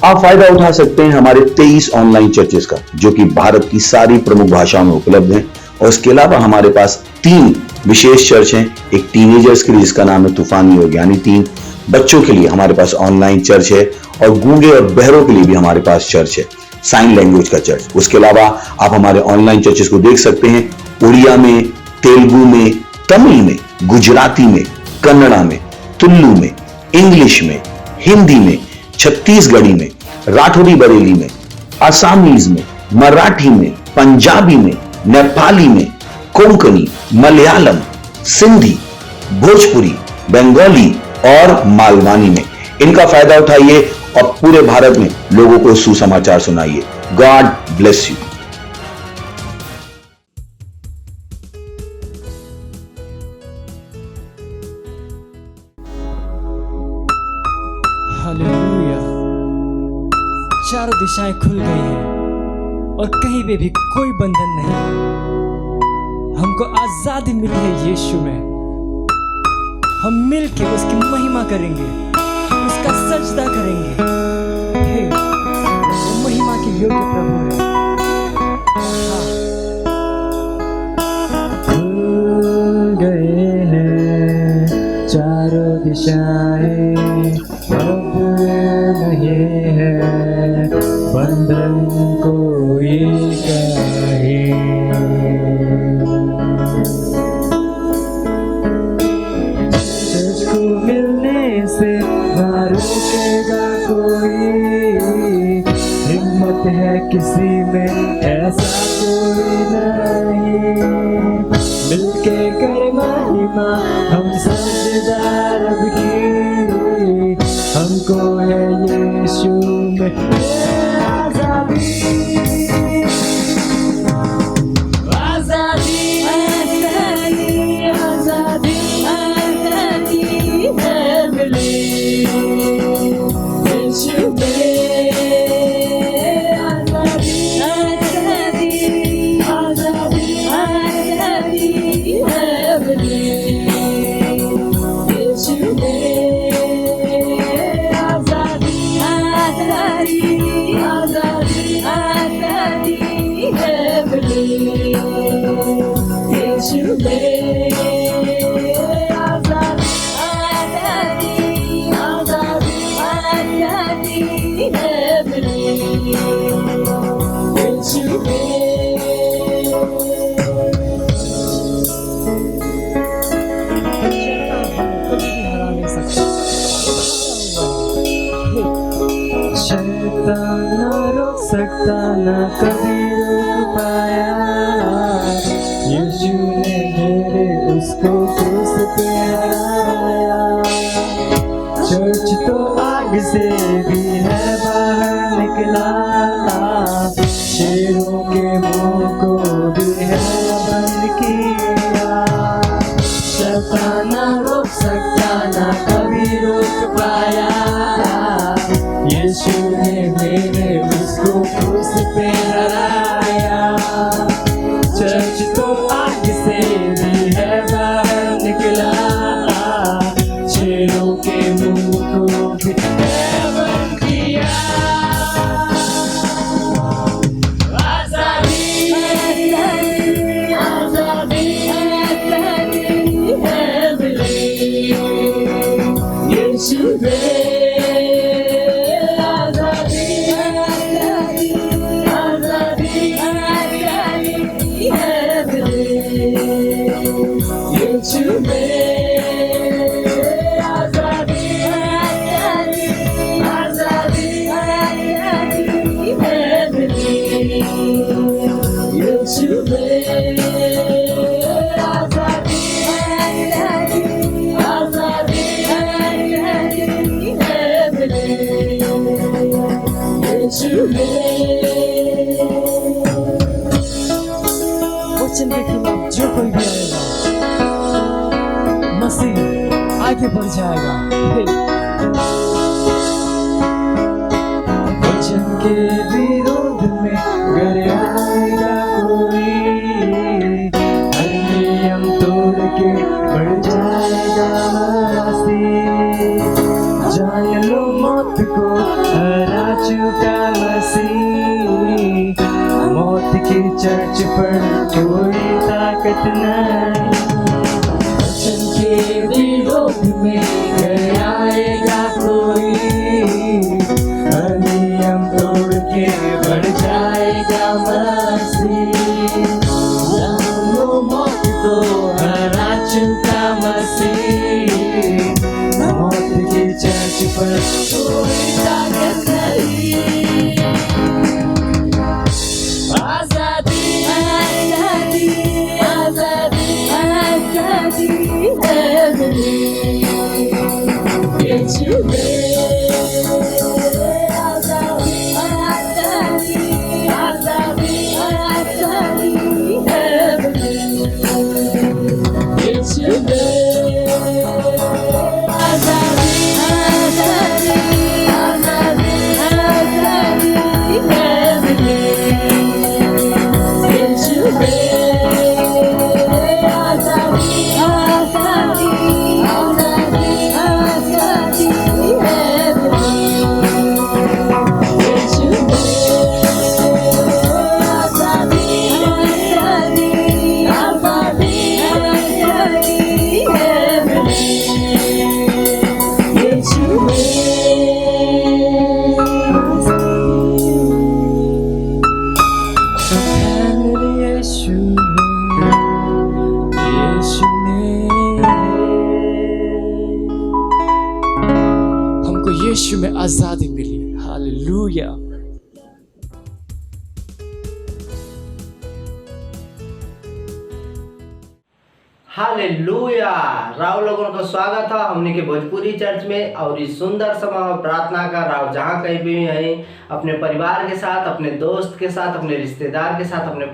आप फायदा उठा सकते हैं हमारे 23 ऑनलाइन चर्चेस का, जो कि भारत की सारी प्रमुख भाषाओं में उपलब्ध हैं। और इसके अलावा हमारे पास 3 विशेष चर्च हैं। एक टीनेजर्स के लिए जिसका नाम है तूफानी और ज्ञानी 3, बच्चों के लिए हमारे पास ऑनलाइन चर्च है, और गूंगे और बहरों के लिए भी हमारे पास चर्च है, साइन लैंग्वेज का चर्च। उसके अलावा आप हमारे ऑनलाइन चर्चेस को देख सकते हैं उड़िया में, तेलुगु में, तमिल में, गुजराती में, कन्नड़ा में, तुलु में, इंग्लिश में, हिंदी में, छत्तीसगढ़ी में, राठौरी बरेली में, आसामीज में, मराठी में, पंजाबी में, नेपाली में, कोंकणी, मलयालम, सिंधी, भोजपुरी, बंगाली और मालवानी में। इनका फायदा उठाइए और पूरे भारत में लोगों को सुसमाचार सुनाइए। God bless you. हालेलुया। चारों दिशाएं खुल गई हैं और कहीं पे भी कोई बंधन नहीं। हमको आजादी मिली है यीशु में। हम मिलके उसकी महिमा करेंगे, उसका सजदा करेंगे। हे, वो महिमा के योग्य प्रभु है। खुल गए हैं चारों दिशाएं, अब नहीं है बंधन कोई काहे। तुझको मिलने से ना रुकेगा कोई, हिम्मत है किसी में ऐसा कोई नहीं। मिलके कर महिमा हम सजदार अब की, हमको है यीशु में आजादी। आजादी आजादी आजादी आजादी है मिली यीशु में। आजादी आजादी आजादी आजादी है मिली यीशु में। शैतान ना रोक सकता, ना कभी रोक पाया। यीशु ने मेरे उसको क्रूस पे हराया। चर्च तो आग से भी है बाहर निकला, शेरों के मुंह को भी है बंद किया। शैतान ना रोक सकता, ना कभी रोक पाया। यीशु ने मेरे उसको क्रूस पे हराया। चर्च तो आग से भी है बाहर निकला, शेरों के मुंह को भी है बंद किया। आजादी आजादी आजादी है मिली यीशु में। वचन के खिलाफ जो कोई भी आएगा, मसीह आगे बढ़ जाएगा। वचन के विरोध में अगर आएगा कोई, हर नियम तोड़ के बढ़ जाएगा मसीह। जान लो मौत को हरा से न मौत की चर्च पर कोई ताकत नहीं। आजादी आजादी आजादी आजादी है मिली यीशु में। आजादी आजादी आजादी आजादी है मिली यीशु में। आजादी आजादी आजादी आजादी है मिली यीशु में। आजादी आजादी आजादी आजादी है मिली यीशु में। आजादी आजादी आजादी आजादी है मिली यीशु में। यीशु में, यीशु में, हमको यीशु में आजादी मिली। हालेलुया। हालेलुया। राव लोगों को स्वागत है हमने के भोजपुरी चर्च में। और इस सुंदर समय प्रार्थना का राव जहाँ कहीं भी है अपने परिवार के साथ, अपने दोस्त के साथ, अपने रिश्तेदार के साथ, अपने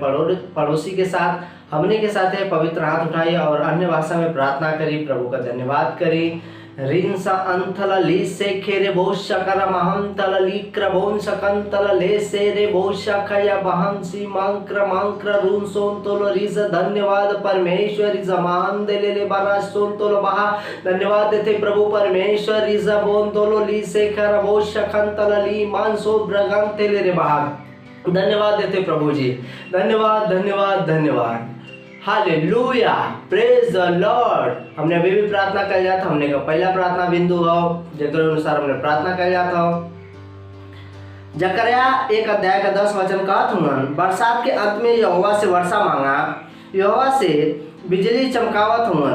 पड़ोसी के साथ हमने के साथ है पवित्र हाथ उठाइए और अन्य भाषा में प्रार्थना करी, प्रभु का धन्यवाद करी। रिंसा अंथल ली से खेरे बोशकर महंतल ली क्रबोन सकंतल ले से रे बोशखया बहंसी मंक्र मंक्र रून सोंतोलो रिज। धन्यवाद परमेश्वर रिज महान देले ले बना सोंतोलो बहा। धन्यवाद देते प्रभु परमेश्वर रिज बोंतोलो ली से खर बोशखंतल ली मानसो ब्रगंत ले रे बहा। धन्यवाद देते प्रभु जी, धन्यवाद धन्यवाद धन्यवाद। Hallelujah, praise the Lord. हमने अभी भी प्रार्थना कर लिया था। हमने का पहला प्रार्थना बिंदु हो जेकर अनुसार हमने प्रार्थना कर लिया था। जकरया 1 अध्याय का 10 वचन कहत हुन, बरसात के अंत में यहोवा से वर्षा मांगा, यहोवा से बिजली चमकावत हुन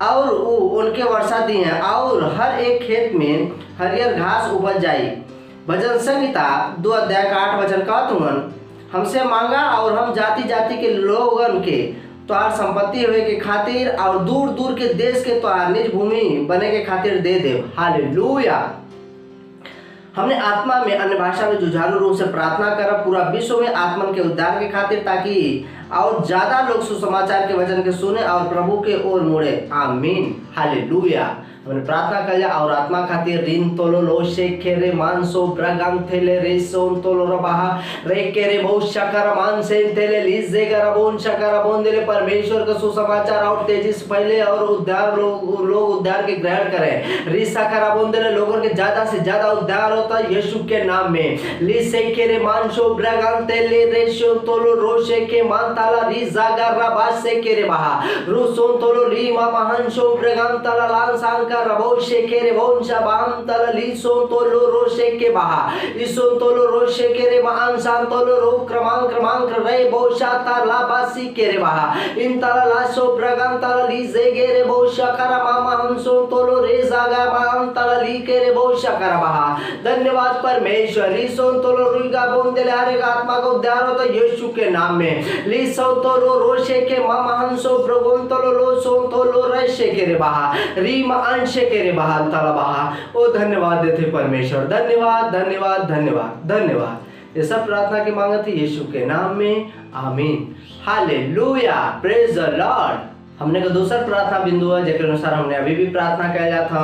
और वो उनके वर्षा दिए और हर एक खेत में हरियर घास उपज जाई। भजन संहिता 2 अध्याय का 8 वचन कहत हुन, हमसे मांगा और हम जाति जाति के लोगन के तोहार संपत्ति होए के खातिर और दूर दूर के देश के तोहार निज भूमि बने के खातिर दे देव। हालेलुया। हमने आत्मा में अन्य भाषा में जुझारू रूप से प्रार्थना करा पूरा विश्व में आत्मन के उद्धार के खातिर, ताकि और ज्यादा लोग सुसमाचार के वचन के सुने और प्रभु के ओर मुड़े। आमीन। हालेलुया। हमने प्रार्थना कर लिया और आत्मा खातिर रिन तोलो लो शेखे रे मानसो ब्रगम थेले रे सोन तोलो रबाहा रे के रे बहुत शकर मान से थेले लीजे गरबोन शकर बोन दिले। परमेश्वर का सुसमाचार और तेजी से फैले और उद्धार लोग उद्धार के ग्रहण करें। री शकर बोन दिले लोगों के ज्यादा से ज्यादा उद्धार होता यीशु के नाम में। ली शेखे रे मानसो ब्रगम थेले रे सोन तोलो रो शेखे मान ताला री जागर रबा शेखे रे बहा रू सोन तोलो ली मा महंसो ब्रगम ताला लान सांग रबोशे के रे बोंशा बाम तल लीसों तोलो रोशे के बहा इसों तोलो रोशे के रे महान शान तोलो रो क्रमांक रे बोशा ताला बासी के रे बहा इन तला लासो प्रगम तल लीजे के रे बोशा करा मामा हम सो तोलो रे जागा माम तल ली के रे बोशा करा बहा। धन्यवाद परमेश्वर। लीसों तोलो रुइगा बोन दे हर एक आत्मा को उद्धार होता यीशु के नाम में। लीसों तोलो रोशे के मामा हम सो प्रगम तोलो लो सो तोलो रेशे के रे बहा रीम अंशे के रे बहा तला बहा। ओ धन्यवाद देते परमेश्वर। धन्यवाद धन्यवाद धन्यवाद धन्यवाद। ये सब प्रार्थना की मांगा थी यीशु के नाम में। आमीन। हालेलुया। Praise the Lord. हमने का दूसरा प्रार्थना बिंदु है जेके अनुसार हमने अभी भी प्रार्थना किया था।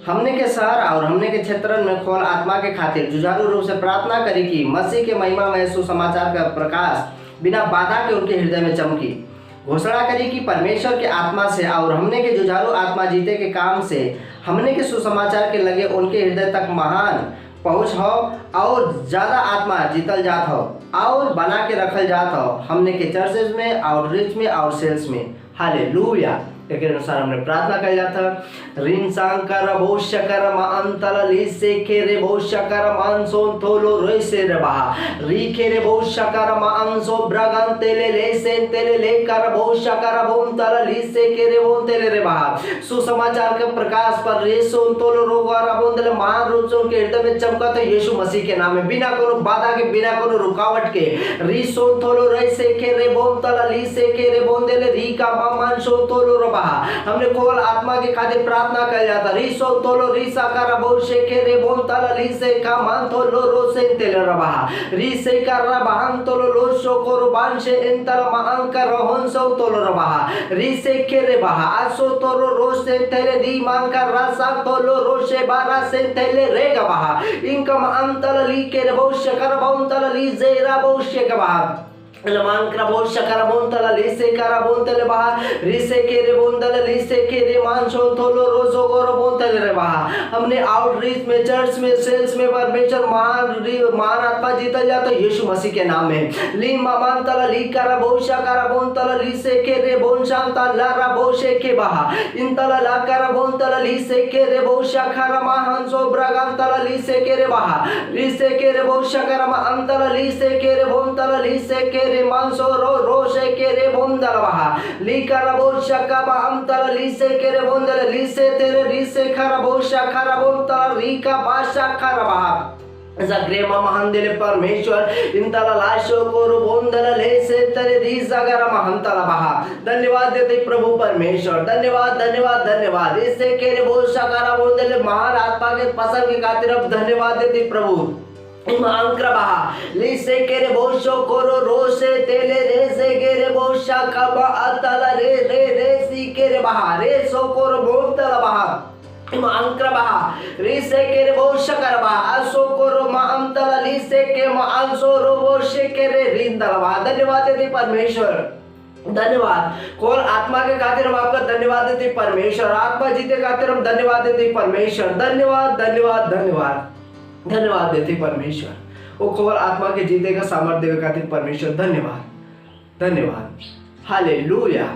हमने के शहर और हमने के क्षेत्र में खोल आत्मा के खातिर जुझारू रूप से प्रार्थना करी कि मसीह के महिमा में सुसमाचार का प्रकाश बिना बाधा के उनके हृदय में चमकी। घोषणा करी कि परमेश्वर के आत्मा से और हमने के जुझारू आत्मा जीते के काम से हमने के सुसमाचार के लगे उनके हृदय तक महान पहुँच हो और ज़्यादा आत्मा जीतल जात हो और बना के रखल जात हो हमने के चर्चेज में, आउटरीच में और सेल्स में। हालेलुया। एक अनुसार हमने प्रार्थना कर जाता रिन सांकर भोषकर अंतल लिसे के रे भोषकर मानसो थोलो रोसे रे बहा री के रे भोषकर मानसो ब्रगन तेले ले से तेले लेकर भोषकर भूम तल लिसे के रे भूम तेले रे बहा सुसमाचार के प्रकाश पर रेसो तोलो रोगारा बोंदले महान रूप से उनके हृदय में चमका तो यीशु मसीह के नाम में बिना कोनो बाधा के बिना कोनो रुकावट के रीसो थोलो रैसे के रे बोम तला लीसे के रे बोंदेले री का मान सो तोलो रबहा हमने केवल आत्मा के खातिर प्रार्थना कर जाता रीसो तोलो रीसा का रबोशे के रे बोम तला लीसे का मान तोलो रोसे तेले रबहा रीसे का रबहान तोलो लोशो को रुबान से इंतल महान का रोहन सो तोलो रबहा रीसे के रे बहा आसो तोलो रोसे तेले दी मान का रासा तोलो रोशे बारा से तेले रे गबहा इनकम अंतल ली के रे भविष्य कर बौंतल ली जेरा भविष्य गबहा लमान क्रबो शकरा बोंतला लिसे करा बोंतले बहा रिसे के रे बोंतल लिसे के रे मानसो थोलो रोजो गोरो बोंतले रे बहा हमने आउटरीच में चर्च में सेल्स में परमेश्वर महान आत्मा जीता जाता यीशु मसीह के नाम में ली मानतला ली करा बोशा करा बोंतला लिसे के रे बोनशांता लारा बोशे के बहा इंतला ला करा बोंतला लिसे के रे बोशा खरा महानसो ब्रगांतला लिसे के रे बहा रिसे के रे बोशा करा अंतला लिसे के रे बोंतला लिसे के रे मानसो रो रोशे के रे बोंदल बहा ली करा बोशा का अंतला लिसे के रे बोंदल लिसे तेरे रिसे खरा बोशा खरा बोंतला री का बाशा खरा बहा जग्रेमा महांदेले परमेश्वर इंतला लाशो को रो बोंदल ले से तेरे री जगरा महंतला बहा धन्यवाद देते प्रभु परमेश्वर धन्यवाद धन्यवाद धन्यवाद इसे के रे बोशा करा बोंदल महान आत्मा के पसंद के खातिर अब धन्यवाद देते प्रभु इमांक्रबहा लिसे केरे बोशो कोरो रोसे तेले रे से केरे बोशा कबा अतला रे रे रे सी केरे बहा रे सो कोरो बोतला बहा इमांक्रबहा रिसे केरे बोशा करबा असो कोरो मांतला लिसे के मांसो रो बोशे केरे रिंदला बहा धन्यवाद देते परमेश्वर धन्यवाद कौन आत्मा के खातिर हम आपका धन्यवाद देते परमेश्वर आत्मा जीते खातिर हम धन्यवाद देते परमेश्वर धन्यवाद धन्यवाद धन्यवाद धन्यवाद देते परमेश्वर वो केवल आत्मा के जीते का सामर्थ्य देवे खातिर परमेश्वर धन्यवाद धन्यवाद हालेलुया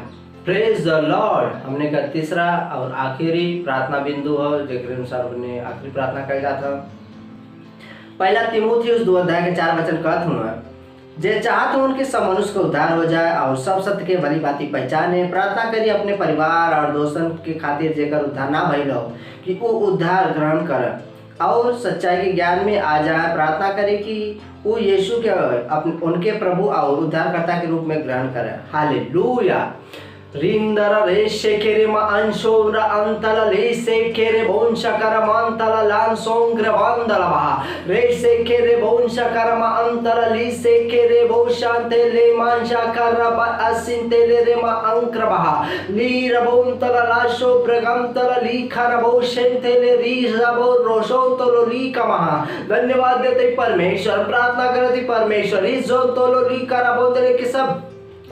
प्रेज द लॉर्ड हमने का तीसरा और आखिरी प्रार्थना बिंदु है जेकरे अनुसार हमने आखिरी प्रार्थना कही जाता पहला तीमुथियुस 2 अध्याय के 4 वचन कहत हुआ जे चाहत हो उनके सब मनुष्य को उद्धार हो जाए और सब सत्य के भली बाती पहचाने प्रार्थना करिए अपने परिवार और दोस्तों के खातिर जेकर उद्धार ना भइल हो कि वो उद्धार ग्रहण करे और सच्चाई के ज्ञान में आ जाए प्रार्थना करें कि वो यीशु के उनके प्रभु और उद्धारकर्ता के रूप में ग्रहण करें हालेलुया रिंदर रेशे केरे मा अंशोर अंतल लेसे केरे बोंशकर मांतल लांसोंग्र बांदल बहा रेशे केरे बोंशकर मा अंतल लेसे केरे बोशांते ले मांशकर बा असिंते ले रे मा अंक्र बहा लीर बोंतल लाशो प्रगंतल लीखर बोशेंते ले रीजबो रोशोंतलो लीका महा धन्यवाद देते परमेश्वर प्रार्थना करते परमेश्वर इजो तोलो लीकर बोंतले के सब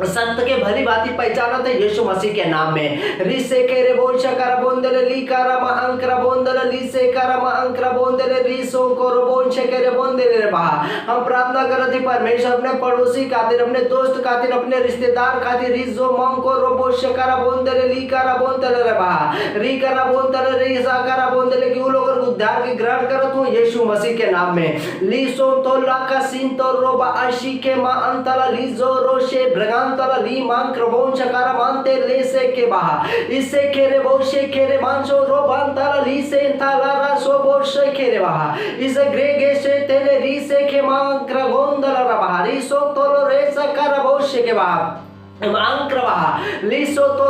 संत के भली बाती पहचाना थे यीशु मसीह के नाम में रिसे के रे बोल शकर बोंदले ली करम अंकर बोंदले ली से करम अंकर बोंदले रिसो को बोल शकर रे बोंदले रे बहा हम प्रार्थना करते परमेश्वर अपने पड़ोसी खातिर अपने दोस्त खातिर अपने रिश्तेदार खातिर रिजो मम को रोबो शकर बोंदले ली कर बोंदले रे बहा री कर बोंदले री सा कर बोंदले कि वो लोग उद्धार की ग्रहण करत हो यीशु मसीह के नाम में लीसो तो लाका सिन तो रोबा आशी के मा अंतला लीजो रोशे भ्रगान तला ली मान क्रबोन शकारा मानते ले से के बहा इससे केरे बोशे केरे मानसो रो बान तला ली से तला रासो बोशे केरे बहा इस ग्रेगे से तेले री से के मान क्रगोन दला बहा री सो तोलो रे सकारा बोशे के बहा लिसो तो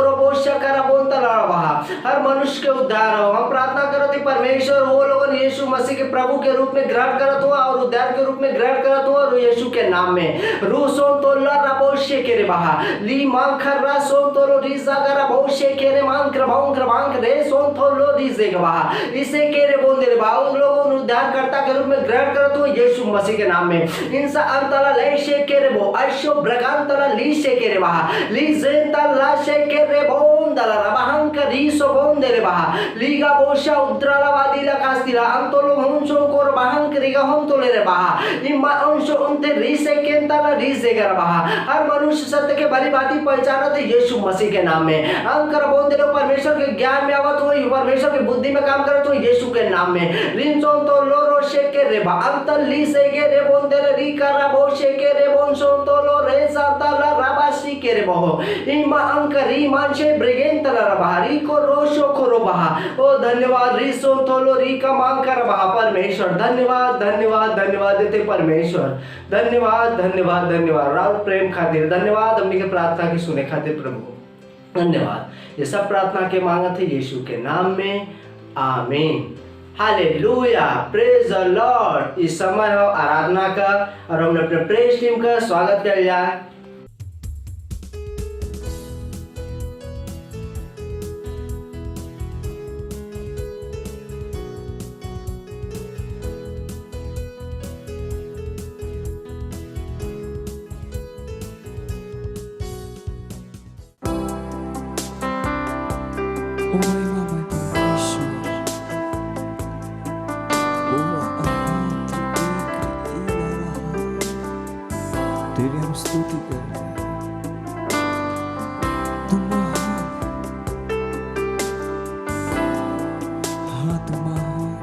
हर मनुष्य के उद्धार हो हम प्रार्थना करते परमेश्वर वो लोग यीशु मसीह के प्रभु के रूप में ग्रहण करत हुआ और उद्धार के रूप में ग्रहण करत हुआ और यीशु के नाम में रूसो तो लराबोशे के रे बहा ली मांखर रासो तो लो रिसा करा बोशे के रे मांखर भांखर भांख रे सो तो लो रिसे के बहा इसे के रे बोल दे बहा उन लोगों ने उद्धारकर्ता के रूप में ग्रहण करत हुआ यीशु मसीह के नाम में इंसा अंतला लेशे के रे बो अशो ब्रगांतला लीशे के रे बहा लीजेंता लाशे के रे बोंदला रबहंक रीसो बोंदे रे बहा लीगा बोशा उद्राला वादीला कास्तिला अंतोलो हुंसो कोर बाहं क्रिगा हम तोले रे बहा इमा अंशो उनते रीसे केंताला रीसे कर बहा हर मनुष्य सत्य के भली भांति पहचानत है यीशु मसीह के नाम में। अंकर बोंदे लो परमेश्वर के ज्ञान में आवत हो परमेश्वर की बुद्धि में काम करत हो यीशु के नाम में। रिंसो तो लोरो शेके रे बा अंतल ली से के रे बोंदे रे री करा बो शेके रे बोंसो तो लो रे साताला राबासी के रे बहो इमा अंकरी मानशे ब्रिगेंतला रबारी को रोशो खोरो बहा ओ धन्यवाद रिसो तोलो री का मांग कर बहा परमेश्वर धन्यवाद धन्यवाद धन्यवाद देते परमेश्वर धन्यवाद धन्यवाद धन्यवाद राव प्रेम खातिर धन्यवाद हमनी के प्रार्थना की सुने खातिर प्रभु धन्यवाद। ये सब प्रार्थना के मांगत है यीशु के नाम में आमीन हालेलुया प्रेज द लॉर्ड। इस समय हो आराधना का और हम अपने प्रेज टीम का स्वागत कर जाए। तेरी हम स्तुति कर रहे हैं तुम महान हाँ तुम महान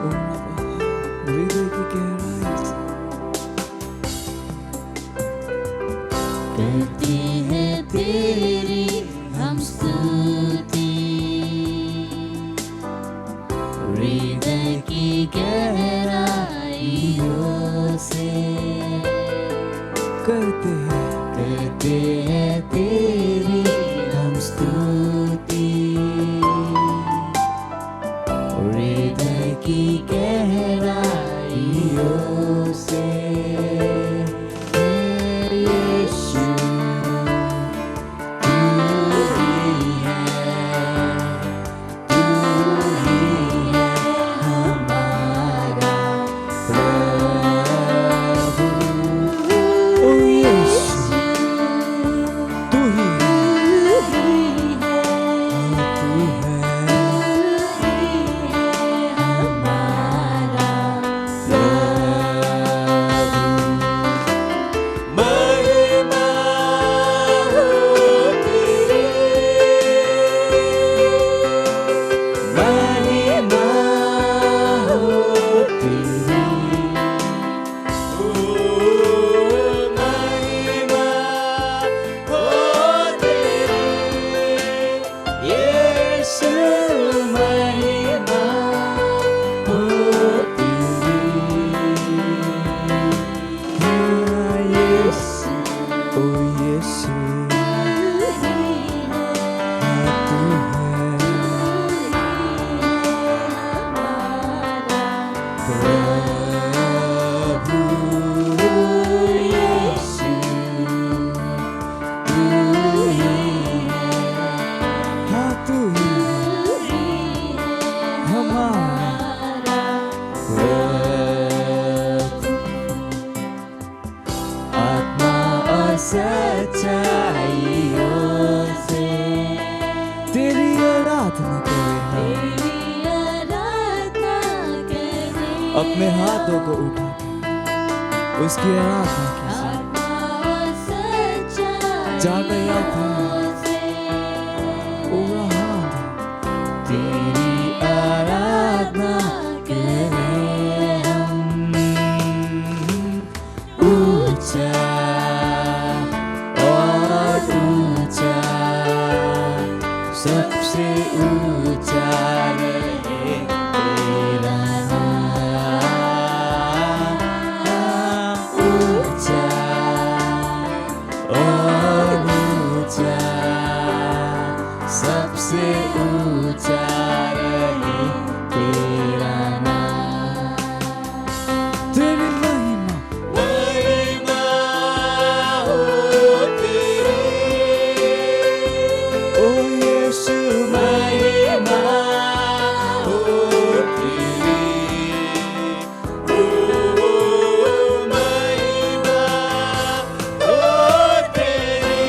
ओ हृदय की गहराई से करते हैं तेरी हम स्तुति हृदय की गहराइयों से करते हैं तेरी हम स्तुति हृदय की गहराइयों से यीशु तू ही है हमारा प्रभु ओ यीशु तू ही है तू है हमारा महिमा हो तेरी महिमा हो तेरी ओ महिमा हो तेरी यीशु महिमा हो तेरी यीशु ओ यीशु तू प्रभु यीशु हाँ तू ही हमारा आत्मा और सच्चाइयों से तेरी आराधना करें तेरी आराधना करें अपने हाथों को उठा के उसकी आराधना कीजिए आत्मा और सच्चाइयों जाकर याद है से ओ हाँ तेरी आराधना करें हम ऊंचा और ऊंचा सबसे ऊंचा रहे तेरा नाम ऊंचा और ऊंचा सबसे ऊंचा रहे तेरा नाम तेरी महिमा महिमा हो तेरी ओ यीशु महिमा हो तेरी ओ महिमा हो तेरी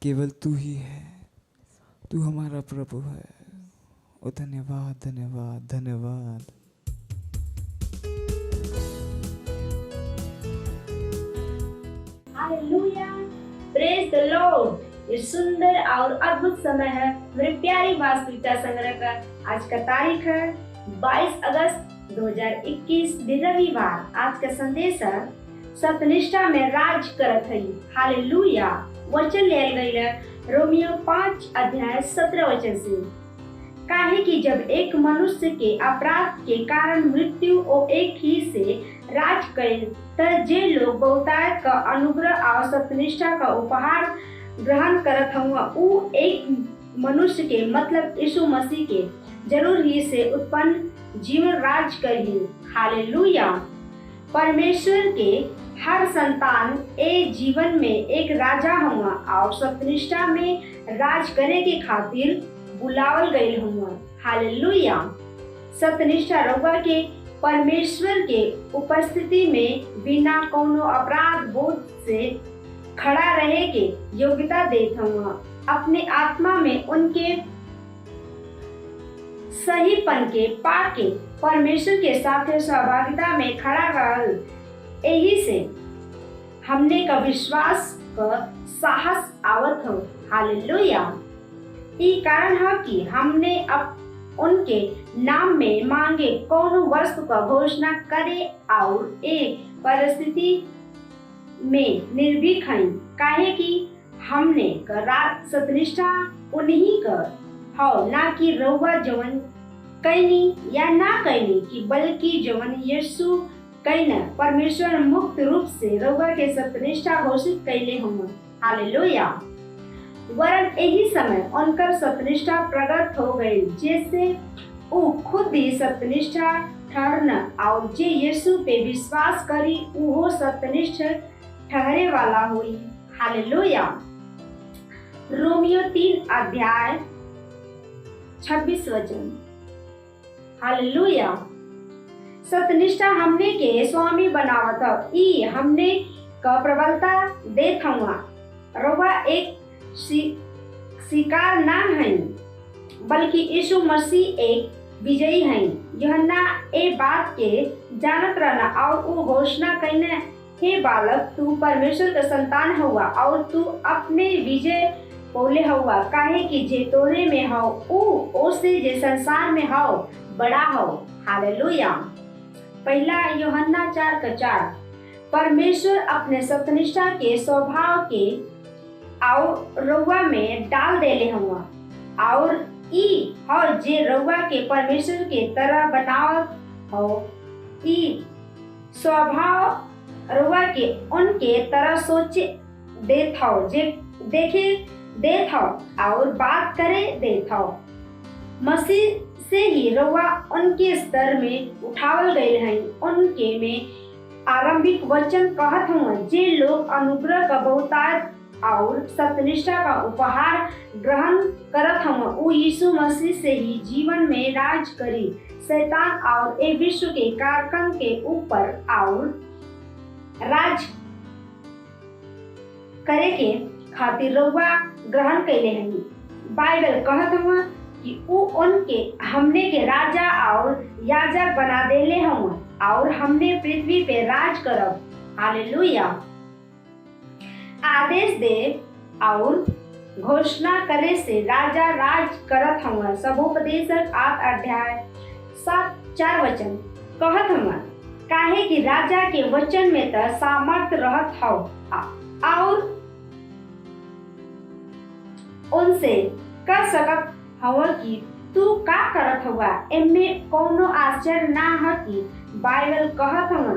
केवल तू ही है, तू हमारा प्रभु है। ओ धन्यवाद धन्यवाद धन्यवाद। Hallelujah, praise the Lord. ये सुंदर और अद्भुत समय है मेरे प्यारी वास्तविकता संग्रह का। आज का तारीख है 22 अगस्त 2021 दिन रविवार। आज का संदेश है सत्यनिष्ठा में राज करत है। हालेलुया। वचन ले गई है रोमियो 5 अध्याय 17 वचन से। काहे कि जब एक मनुष्य के अपराध के कारण मृत्यु ओ एक ही से राज कैल, त जे लोग बहुतायत का अनुग्रह और सत्यनिष्ठा का उपहार ग्रहण करत हुआ उ एक मनुष्य के मतलब यीशु मसीह के जरूर ही से उत्पन्न जीवन राज करी। हालेलुया। परमेश्वर के हर संतान ए जीवन में एक राजा हुआ और सत्यनिष्ठा में राज करे के खातिर बुलावल गई हुआ। हालेलुया। सत्यनिष्ठा रउआ के परमेश्वर के उपस्थिति में बिना कोनो अपराध बोध से खड़ा रहे के योग्यता देत हुआ। अपने आत्मा में उनके सहीपन के पाके परमेश्वर के साथ सहभागिता में खड़ा रहल। यही से हमने का विश्वास का साहस आवत हो। हालेलुया। ई कारण है कि हमने अब उनके नाम में मांगे कौन वस्तु का घोषणा करे और एक परिस्थिति में निर्भीक हैं। काहे कि हमने सत्यनिष्ठा उन्हीं का हो, ना कि रउआ जवन कैनी या ना कैनी कि बल्कि जवन यीशु कैना परमेश्वर मुक्त रूप से रउआ के सत्यनिष्ठा घोषित कैले हुआ। हालेलुया। वरन यही समय उनकर सत्यनिष्ठा प्रकट हो गई, जैसे वो खुद ही सत्यनिष्ठा ठहरना और जे यीशु पे विश्वास करी वो सत्यनिष्ठ ठहरे वाला हुई। हालेलुया। रोमियो 3 अध्याय 26 वचन। हालेलुया। सत्यनिष्ठा हमने के स्वामी बनावत ई हमने का प्रबलता देत हुआ। रउआ एक शिकार ना है बल्कि यीशु मसीह एक विजयी है। यूहन्ना ए बात के जानत रहना और वो घोषणा कहने, हे बालक तू परमेश्वर का संतान हुआ और तू अपने विजय बोले हुआ। काहे कि जे तोरे में हो ओ से जे संसार में हो बड़ा हो। हालेलुया। पहला यूहन्ना 4:4। परमेश्वर अपने सत्यनिष्ठा के स्वभाव के और रउआ में डाल देले हुआ और ई और जे रउआ के परमेश्वर के तरह बनावत हो। ई स्वभाव रउआ के उनके तरह सोचे देत हो, जे देखे देत हो और बात करे देत हो। मसीह से ही रउआ उनके स्तर में उठावल गए हैं। उनके में आरंभिक वचन कहत हुआ, जे लोग अनुग्रह का बहुतायत और सत्यनिष्ठा का उपहार ग्रहण करत हम वो यीशु मसीह से ही जीवन में राज करी। शैतान और ए विश्व के कारकन के ऊपर और राज करे के खातिर रउआ ग्रहण कैले हैं। बाइबल कहत हुआ कि वो उनके हमने के राजा और याजक बना देले हुआ और हमने पृथ्वी पे राज करब। हालेलुया। आदेश दे और घोषणा करे से राजा राज करत हुआ। सबोपदेशक 8 अध्याय 7-4 वचन कहत हुआ, काहे कि राजा के वचन में त सामर्थ रहत हो और उनसे कह सकत हवा कि तू का करत हुआ। एमे कोनो आश्चर्य ना है कि बाइबल कहत हुआ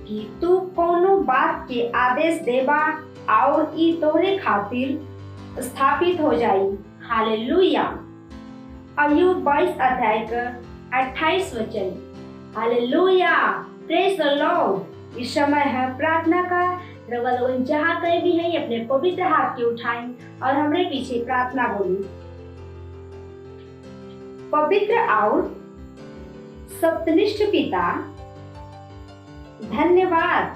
कि तू कोनो बात के आदेश देबा और ई तोरे खातिर स्थापित हो जाई। हालेलुया। अय्यूब 22 अध्याय का 28 वचन। हालेलुया। Praise the Lord. इस समय है प्रार्थना का। रउआ लोगन जहाँ कहीं भी है अपने पवित्र हाथ के उठाएं और हमरे पीछे प्रार्थना बोली। पवित्र और सत्यनिष्ठ पिता, धन्यवाद।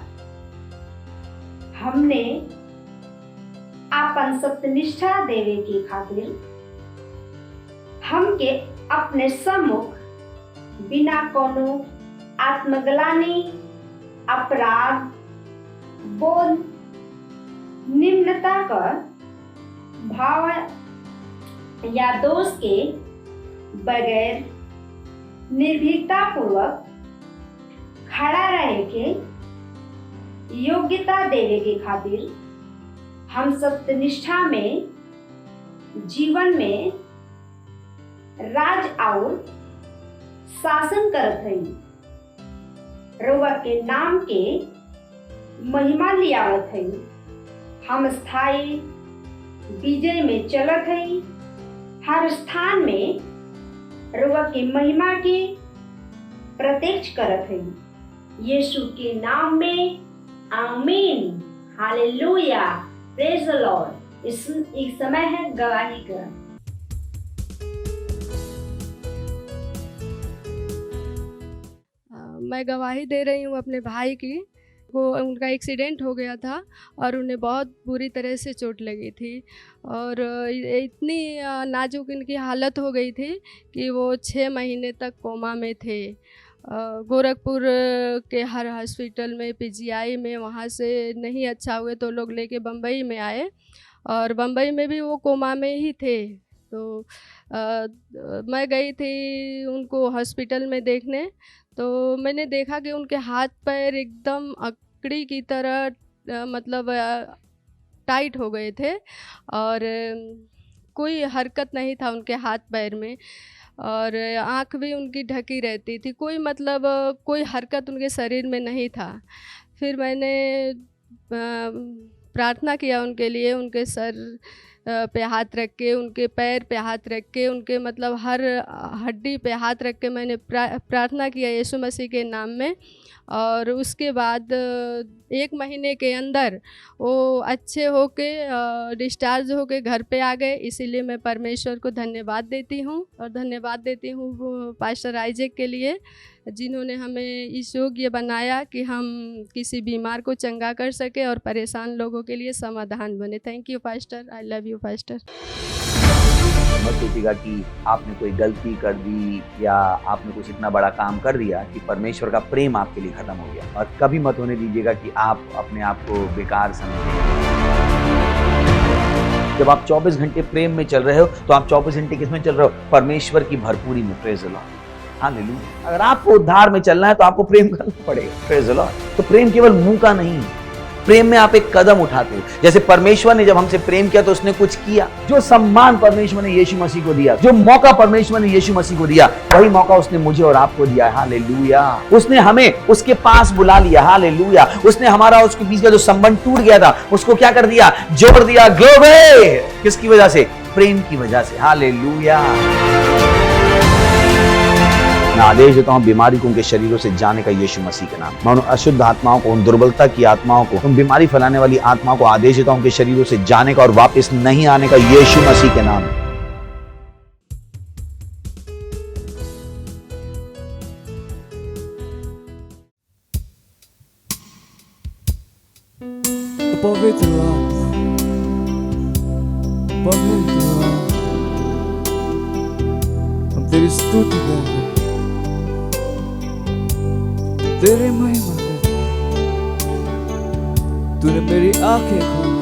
हमने आपन सत्यनिष्ठा देवे की खातिर हमके अपने सम्मुख बिना कोनो आत्मग्लानि, अपराध बोध, निम्नता का भाव या दोष के बगैर निर्भीकता पूर्वक खड़ा रहे के योग्यता देवे के खातिर हम सत्यनिष्ठा में जीवन में राज और शासन करत हई। रउआ के नाम के महिमा लियावत हई। हम स्थायी विजय में चलत हई। हर स्थान में रउआ की महिमा के प्रत्यक्ष करत हई। यीशु के नाम में आमीन, हालेलुया, प्रेज द लॉर्ड। इस समय है गवाही का। मैं गवाही दे रही हूँ अपने भाई की। वो उनका एक्सीडेंट हो गया था और उन्हें बहुत बुरी तरह से चोट लगी थी और इतनी नाजुक इनकी हालत हो गई थी कि वो 6 महीने तक कोमा में थे। गोरखपुर के हर हॉस्पिटल में, पीजीआई में, वहाँ से नहीं अच्छा हुए तो लोग लेके बम्बई में आए और बम्बई में भी वो कोमा में ही थे। तो मैं गई थी उनको हॉस्पिटल में देखने, तो मैंने देखा कि उनके हाथ पैर एकदम अकड़ी की तरह मतलब टाइट हो गए थे और कोई हरकत नहीं था उनके हाथ पैर में और आँख भी उनकी ढकी रहती थी। कोई मतलब कोई हरकत उनके शरीर में नहीं था। फिर मैंने प्रार्थना किया उनके लिए, उनके सर पे हाथ रख के, उनके पैर पे हाथ रख के, उनके मतलब हर हड्डी पे हाथ रख के मैंने प्रार्थना किया यीशु मसीह के नाम में। और उसके बाद 1 महीने के अंदर वो अच्छे होके डिस्चार्ज होके घर पे आ गए। इसीलिए मैं परमेश्वर को धन्यवाद देती हूँ और धन्यवाद देती हूँ पास्टर आइजैक के लिए, जिन्होंने हमें इस योग्य बनाया कि हम किसी बीमार को चंगा कर सके और परेशान लोगों के लिए समाधान बने। Thank you pastor, I love you pastor. मत सोचिएगा कि आपने कोई गलती कर दी या आपने कुछ इतना बड़ा काम कर दिया कि परमेश्वर का प्रेम आपके लिए खत्म हो गया, और कभी मत होने दीजिएगा कि आप अपने आप को बेकार समझें। जब आप 24 घंटे प्रेम में चल रहे हो तो आप 24 घंटे किस में चल रहे हो? परमेश्वर की भरपूरी में। Praise the Lord, hallelujah. अगर आपको उद्धार में चलना है तो आपको प्रेम करना पड़ेगा। Praise the Lord. तो प्रेम केवल मुंह का नहीं है, प्रेम में आप एक कदम उठाते हो। जैसे परमेश्वर ने जब हमसे प्रेम किया तो उसने कुछ किया। जो सम्मान परमेश्वर ने यीशु मसीह को दिया, जो मौका परमेश्वर ने यीशु मसीह को दिया, वही मौका उसने मुझे और आपको दिया है। हालेलुया। उसने हमें उसके पास बुला लिया। हालेलुया। उसने हमारा उसके बीच का जो संबंध टूट गया था उसको क्या कर दिया? जोड़ दिया। ग्लोरी। किसकी वजह से? प्रेम की वजह से। हालेलुया। मैं आदेश देता हूं बीमारी को उनके शरीरों से जाने का यीशु मसीह के नाम। मैं उन अशुद्ध आत्माओं को, उन दुर्बलता की आत्माओं को, उन बीमारी फैलाने वाली आत्माओं को आदेश देता हूं उनके शरीरों से जाने का और वापस नहीं आने का यीशु मसीह के नाम। पवित्र हम तेरी स्तुति करें, तेरे महिमा करते। तूने मेरी आंखें खोली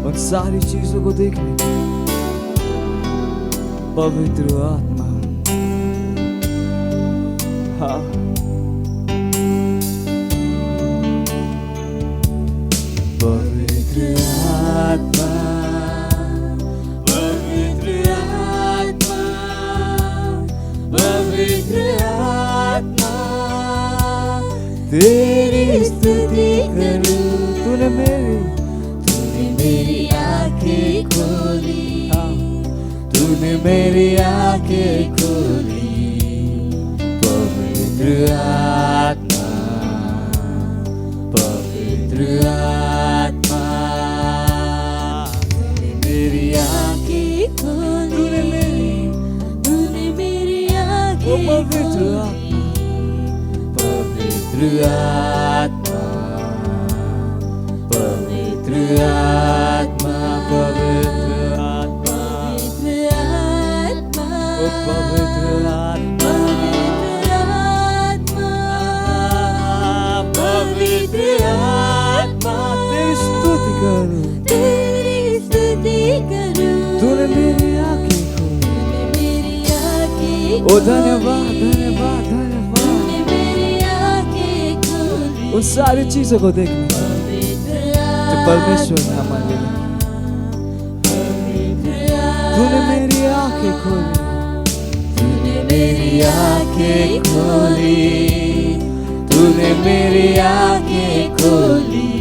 उन सारी चीजों को देखने की। पवित्र आत्मा, हाँ, पवित्र आत्मा, पवित्र आत्मा, पवित्र आत्मा, तेरी स्तुति करूं। तूने मेरी आंखें खोली, हाँ, तूने मेरी आंखें खोली। पवित्र आत्मा, पवित्र आत्मा, तूने मेरी आंखें खोली, तूने मेरी आंखें पवित्र आत्मा, पवित्र आत्मा, पवित्र आत्मा, पवित्र आत्मा, पवित्र आत्मा, तेरी स्तुति करूं, तेरी स्तुति करूं, तूने मेरी आंखें खोली, मेरी आंखें ओ धन्यवाद धन्यवाद धन्यवाद, तूने मेरी आंखें खोली, उन सारी चीजों को देखने जो परमेश्वर ने हमारे लिए, तूने मेरी आंखें खोली, तूने मेरी आंखें खोली, तूने मेरी आंखें खोली,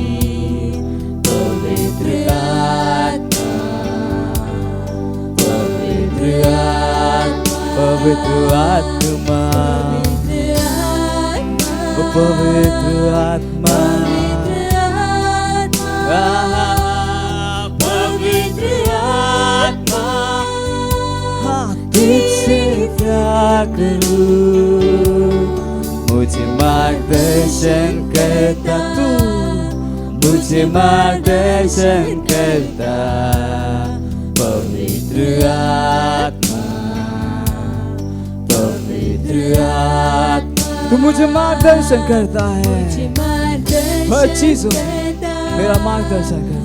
पवित्र आत्मा, पवित्र आत्मा, पवित्र आत्मा, पवित्र आत्मा, पवित्र आत्मा, हाँ तुझसे प्यार करूं, मुझे मार्गदर्शन करता तू, मुझे मार्गदर्शन करता, पवित्र आत्मा, पवित्र आत्मा, तू मुझे मार्गदर्शन करता है, हर चीजों मेरा मार्गदर्शन करता,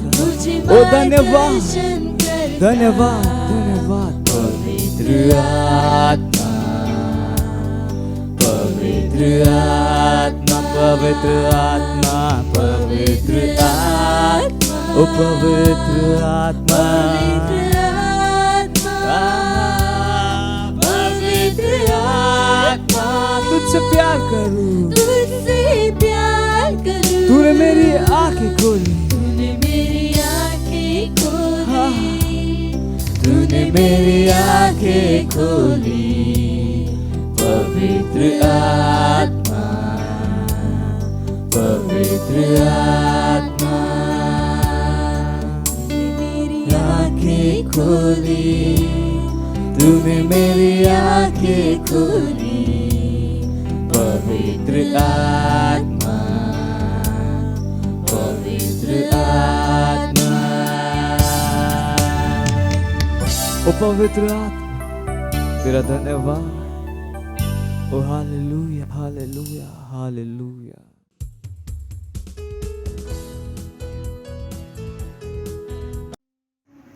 ओ धन्यवाद धन्यवाद धन्यवाद, पवित्र आत्मा, पवित्र आत्मा, पवित्र आत्मा, पवित्र आत्मा, ओ पवित्र आत्मा, पवित्र आत्मा, तुझसे प्यार करूं, तुझसे प्यार करूं, तूने मेरी आंखें खोली, तूने मेरी आंखें खोली, तूने मेरी आंखें खोली, पवित्र आत्मा, पवित्र आत्मा, मेरी आंखें खोली, तूने मेरी आंखें खोली, पवित्र आत्मा, पवित्र आत्मा, ओ पवित्र आत्मा, तेरा धन्यवाद, ओ हालेलुया हालेलुया हालेलुया।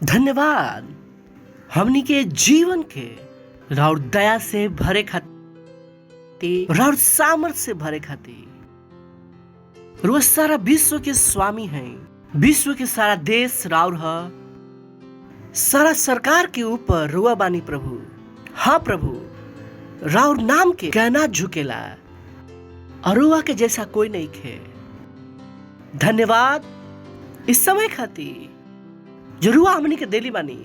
धन्यवाद हमनी के जीवन के राउर दया से भरे खातिर, राउर सामर्थ्य से भरे खातिर। रोज सारा विश्व के स्वामी हैं, विश्व के सारा देश राउर है, सारा सरकार के ऊपर रुआ बानी प्रभु। हाँ प्रभु, राउर नाम के कहना झुकेला, अरुआ के जैसा कोई नहीं खे। धन्यवाद इस समय खातिर जो रुआ हमनी के देली बानी,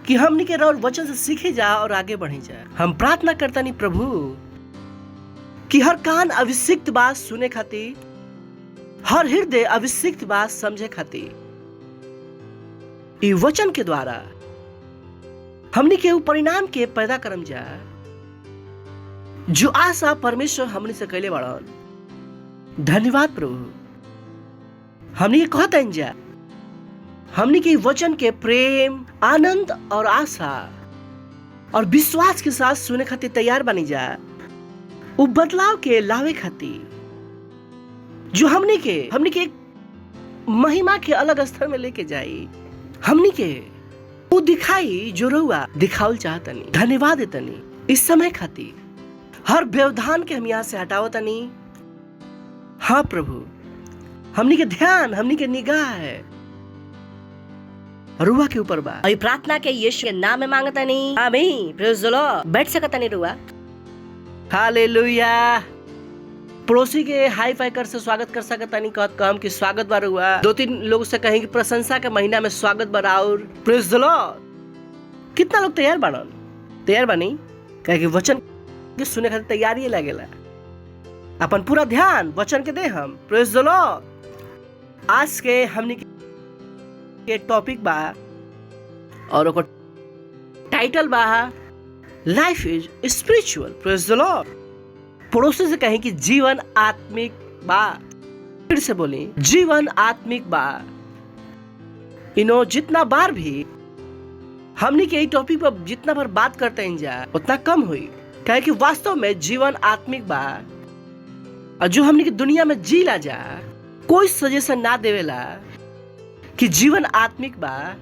कि हमनी के राउर वचन से सीखे जा और आगे बढ़े जा। हम प्रार्थना करता नहीं प्रभु कि हर कान अभिषिक्त बात सुने खातिर, हर हृदय अभिषिक्त बात समझे खातिर, ई वचन के द्वारा हमनी के परिणाम के पैदा करम जा, जो आशा परमेश्वर हमनी से कैले बड़न। धन्यवाद प्रभु, हमनी के कहते जा, हमनी के वचन के प्रेम, आनंद और आशा और विश्वास के साथ सुने खातिर तैयार बनी जा। वो बदलाव के लावे खातिर जो हमनी के एक महिमा के अलग स्तर में लेके जाई, हमनी के वो दिखाई जो रहुआ दिखावल चाहतनी। धन्यवाद देतनी इस समय खातिर। हर व्यवधान के हम यहाँ से हटावतनी। हाँ प्रभु, हमनी के ध्यान, हमनी के निगाह है रुआ के ऊपर बा। अभी प्रार्थना के यीशु के नाम में मांगता नहीं। आमीन। Praise the Lord. बैठ सकता नहीं रुआ। हालेलुया। पड़ोसी के हाई फाई कर से स्वागत कर सकता नहीं, कहत कहम कि स्वागत बा रुआ। 2-3 लोग से कहें कि प्रशंसा के महीना में स्वागत बा और प्रेज़ द लॉर्ड। कितना लोग तैयार बानन? तैयार बानी? कहे कि वचन के सुने खातिर तैयारी लगेला। अपन पूरा ध्यान वचन के दे हम। Praise the Lord. आज के हमनी के टॉपिक बा और ओकर टाइटल बा life is spiritual. Praise the Lord. पड़ोसी से कहें कि जीवन आत्मिक बा। फिर से बोली, जीवन आत्मिक बा। जितना बार भी हमने के टॉपिक पर जितना बार बात करते हैं जा उतना कम हुई, कहे कि वास्तव में जीवन आत्मिक बा और जो हमने की दुनिया में जीला जा कोई सजेशन ना देवेला कि जीवन आत्मिक बा।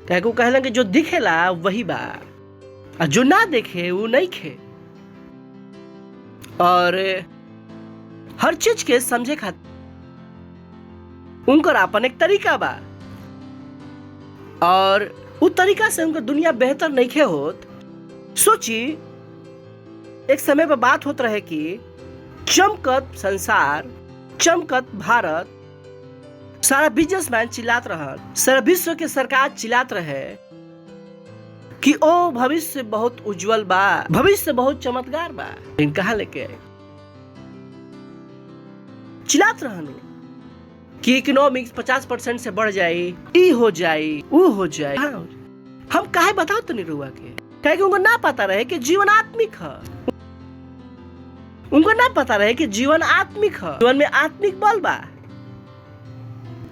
कहे को कहला कि जो दिखेला वही बा और जो ना देखे वो नहीं खे। और हर चीज के समझे खातिर उनकर अपन एक तरीका बा और उस तरीका से उनका दुनिया बेहतर नहीं खे होत। सोची एक समय पर बात होत रहे कि चमकत संसार, चमकत भारत, सारा बिजनेसमैन चिल्लात रहन, सारा विश्व के सरकार चिल्लात रहे कि ओ भविष्य बहुत उज्जवल बा, भविष्य बहुत चमत्कार बा। कहाँ लेके आए चिल्लात रहन कि इकोनॉमिक्स 50% से बढ़ जाए, ई हो जाए, वो हो जाए। हम काहे बताओ तो नहीं रुआ के, कहे कि उनको ना पता रहे कि जीवन आत्मिक है। उनको ना पता रहे कि जीवन आत्मिक है। जीवन में आत्मिक बल बा,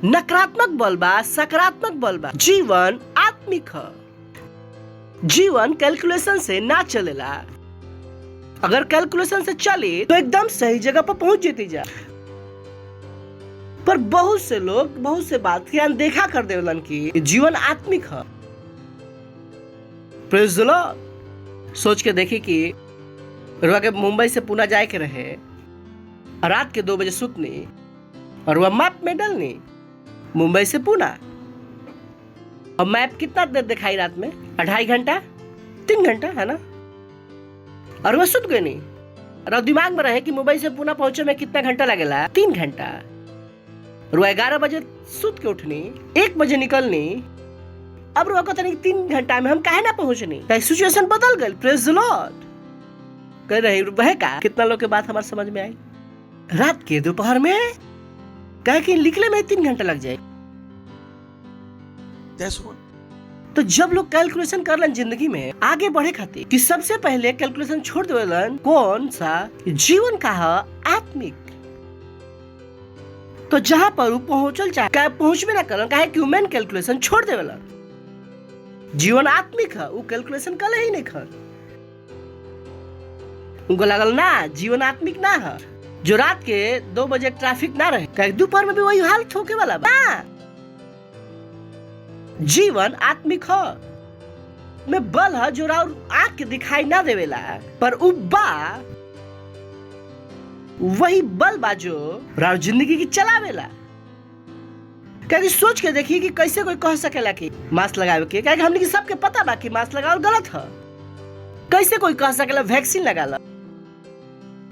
नकारात्मक बल बा, सकारात्मक बल बा। जीवन आत्मिक है। जीवन कैलकुलेशन से ना चलेला। अगर कैलकुलेशन से चले तो एकदम सही जगह पर पहुंच जेती जा। पर बहुत से लोग बहुत से बात की अनदेखा कर देवलन कि जीवन आत्मिक है। Praise the Lord. सोच के देखी कि रुआ के मुंबई से पुणे जाए के रहे, रात के 2 बजे सुतनी और वह मैप में डलनी मुंबई से पुणे। और मैप कितना देर दिखाई रात में? 2.5 घंटा, 3 घंटा है ना। और वह सुत गई नहीं और दिमाग में रहे कि मुंबई से पुणे पहुंचे में कितना घंटा लगेला? 3 घंटा। रुआ 11 बजे सुत के उठनी, 1 बजे निकलनी। अब रुआ को तनिक 3 घंटा में हम काहे ना पहुंचनी? सिचुएशन बदल गई। Praise the Lord. कह रहे वह का कितना लोग के बात हमारे समझ में आई। रात के दोपहर में कहे कि निकले में 3 घंटा लग जाए। तो जब लोग कैलकुलेशन कर लन जिंदगी में आगे बढ़े खातिर कि सबसे पहले कैलकुलेशन छोड़ देवलन कौन सा? जीवन का है आत्मिक। तो जहां पर वो पहुंचल चाहे पहुंच भी ना करन, काहे कि ह्यूमन कैलकुलेशन छोड़ देवलन। जीवन आत्मिक है, वो कैलकुलेशन कल ही नहीं कर। उनको लगल ना जीवन आत्मिक ना है। जो रात के 2 बजे ट्रैफिक ना रहे, कहे दोपहर में भी वही हाल ठोके वाला बा। जीवन आत्मिक है में बल है जो आंख के दिखाई ना देवेला, पर उबा वही बल बा जो राव जिंदगी की चलावेला। कहे सोच के देखिए कि कैसे कोई कह सकेला कि मास्क लगावे के, कहे हमने सबके पता बा कि मास्क लगावल गलत है। कैसे कोई कह सकेला वैक्सीन लगा ला?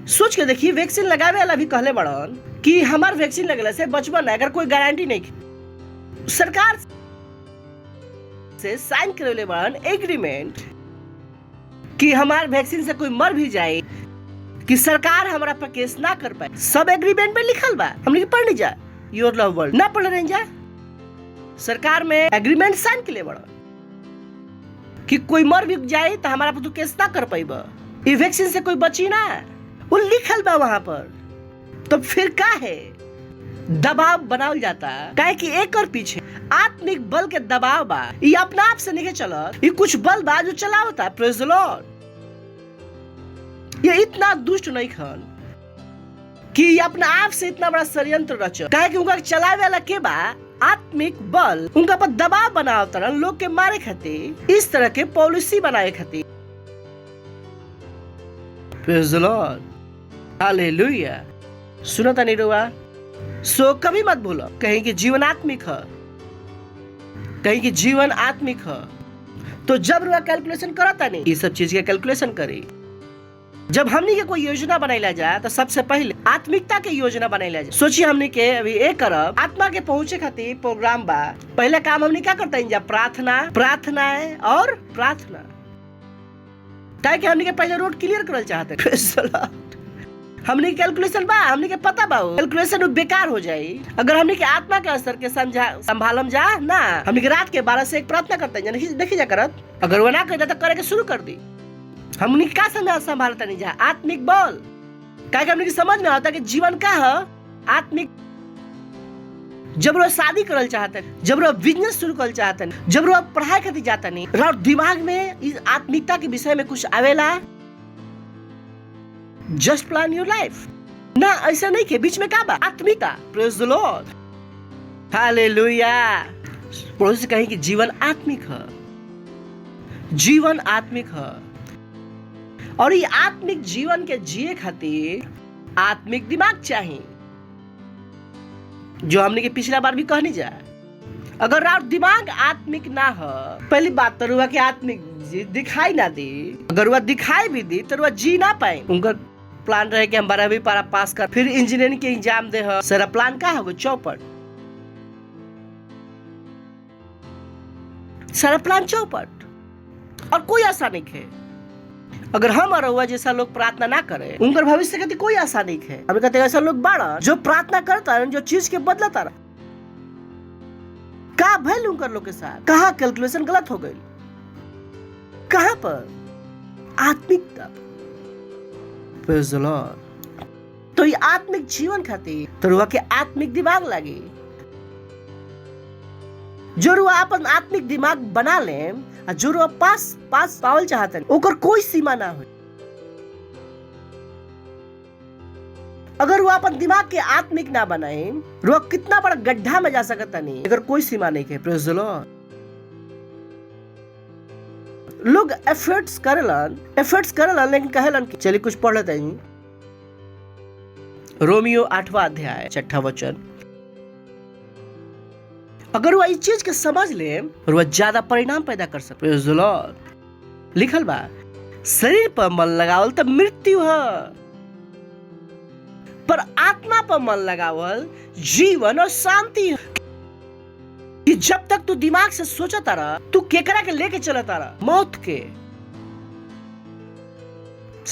सोच के देखिए वैक्सीन लगावे वाला भी कहले बड़न कि हमार वैक्सीन लगला से बचबन है, अगर कोई गारंटी नहीं। सरकार से साइन करले बड़न एग्रीमेंट कि हमार वैक्सीन से कोई मर भी जाए कि सरकार हमारा पर केस ना कर पाए। सब एग्रीमेंट में लिखल बा। हमने की पढ़ नहीं जा योर लव वर्ल्ड ना पढ़ रहे जा। सरकार में एग्रीमेंट साइन के लिए बड़ा कि कोई मर भी जाए तो हमारा पर तू केस ना कर पाइबा। ये वैक्सीन से कोई बची ना, वो लिखल बा वहां पर। तो फिर का है दबाव बनावल जाता, काहे कि एक और पीछे आत्मिक बल के दबाव बा। ये अपना आप से नहीं चलत, ये कुछ बल बा जो चलावता। Praise the Lord. ये इतना दुष्ट नहीं खन कि ये अपना आप से इतना बड़ा षड्यंत्र रच, काहे कि उनका चलावे वाला के बा आत्मिक बल। उनका पर दबाव बनावता रन लोग के मारे खातिर, इस तरह के पॉलिसी बनाए खातिर। Praise the Lord. हालेलुया। सुनो तनी रुआ। सो कभी मत भूलो कहीं कि जीवन आत्मिक है, कहीं कि जीवन आत्मिक है। तो जब रुआ कैलकुलेशन करता नहीं, ये सब चीज के कैलकुलेशन करी। जब हमनी के कोई योजना बनाइला जाए तो सबसे पहले आत्मिकता के योजना बनाइला जाए। सोचिए हमनी के अभी एक करब आत्मा के पहुंचे खातिर प्रोग्राम बा। पहले काम हमनी क्या करता है? प्रार्थना, प्रार्थना और प्रार्थना। ताकि कि हमनी के पहले रोड क्लियर करल चाहते। हमने कैलकुलेशन बा, हमने के पता बा कैलकुलेशन बेकार हो जाए अगर हमने के आत्मा के स्तर के संभालम जा ना। हमने के रात के 12 से 1 प्रार्थना करते हैं, देखी जा करत। अगर वो ना कर तो करे के शुरू कर दी। हमने का संभालता नहीं जा आत्मिक बल, क्या हमने की समझ में आता कि जीवन का है आत्मिक जब वो शादी करल चाहते, जब वो बिजनेस शुरू करल चाहते, जब वो पढ़ाई खातिर जाता नहीं, और दिमाग में इस आत्मिकता के विषय में कुछ आवेला, जस्ट प्लान योर लाइफ ना, ऐसा नहीं के बीच में क्या बा आत्मिकता। Praise the Lord, hallelujah. पड़ोसी से कहें कि जीवन आत्मिक है, जीवन आत्मिक है, और ये आत्मिक जीवन के जिए खातिर आत्मिक दिमाग चाहिए, जो हमने के पिछला बार भी कहनी जा। अगर आप दिमाग आत्मिक ना हो, पहली बात तो रुआ के आत्मिक दिखाई ना दी, अगर वह दिखाई भी दी तो वह जी ना पाए। उनका प्लान रहे कि हम 12वीं पारा पास कर, फिर इंजीनियरिंग के एग्जाम दे, सारा प्लान का होगा चौपट, सारा प्लान चौपट, और कोई आशा नहीं है। अगर हम और हुआ जैसा लोग प्रार्थना ना करे, उनका भविष्य कहते कोई आशा नहीं है। हमें कहते ऐसा लोग बाड़ा जो प्रार्थना करता है, जो चीज के बदलता रहा, कहा भैल उनका लोग के साथ, कहा कैलकुलेशन गलत हो गई, कहां पर आत्मिकता। Praise the Lord. तो ये आत्मिक जीवन खातिर तो रुआ के आत्मिक दिमाग लगी, जो रुआ अपन आत्मिक दिमाग बना ले, जो रुआ पास पावल चाहते हैं, ओकर कोई सीमा ना हो। अगर वो अपन दिमाग के आत्मिक ना बनाए, रुआ कितना बड़ा गड्ढा में जा सकता नहीं, अगर कोई सीमा नहीं है। Praise the Lord. लोग एफर्ट्स करलन, लेकिन कहलन कि चलिए कुछ पढ़ लेते हैं। रोमियो 8वां अध्याय 6वां वचन। अगर वह इस चीज के समझ ले और वह ज्यादा परिणाम पैदा कर सकते। Praise the Lord. लिखल बा, शरीर पर मन लगावल तो मृत्यु है, पर आत्मा पर मन लगावल जीवन और शांति है। कि जब तक तू दिमाग से सोचता रहा, तू केकरा के लेके चलता रहा, मौत के।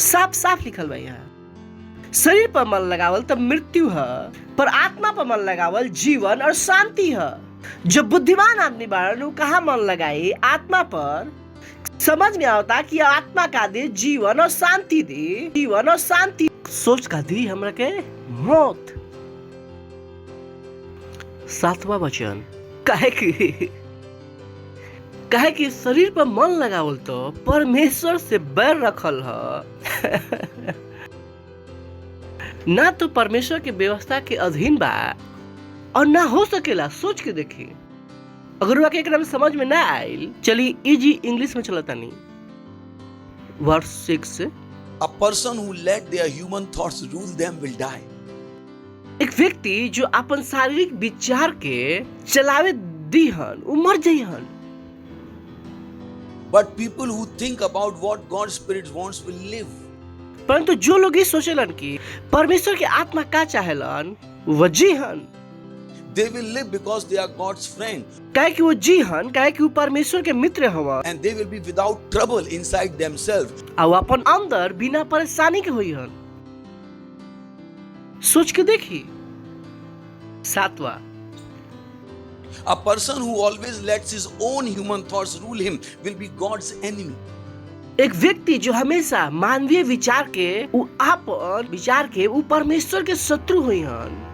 साफ साफ लिखल बा यहाँ, शरीर पर मन लगावल तो मृत्यु है, पर आत्मा पर मन लगावल जीवन और शांति है। जो बुद्धिमान आदमी बारन वो कहाँ मन लगाई, आत्मा पर। समझ में आता कि आत्मा का दे जीवन और शांति दे, जीवन और शांति। सोच का दी हमरा के मौत। 7वां वचन, कहे कि शरीर पर मन लगावल तो परमेश्वर से बैर रखल है। ना तो परमेश्वर के व्यवस्था के अधीन बा और ना हो सकेला। सोच के देखिए, अगर वह एक समझ में ना आयल, चलिए इजी इंग्लिश में चलता नहीं। Verse 6, A person who let their human thoughts rule them will die. एक व्यक्ति जो अपन शारीरिक विचार के चलावे दीहन, वो मर जाइहन। But people who think about what God's Spirit wants will live. परंतु जो लोग ये सोचेलन कि परमेश्वर के आत्मा का चाहेलन, वो जीहन। They will live because they are God's friend. काहे कि वो जीहन, काहे कि वो परमेश्वर के मित्र हवा। And they will be without trouble inside themselves. और अपन अंदर बिना परेशानी के होइहन। सोच के देखिए। 7वां, A person who always lets his own human thoughts rule him will be God's enemy. एक व्यक्ति जो हमेशा मानवीय विचार के, वो आपन विचार के, वो परमेश्वर के शत्रु होइहन।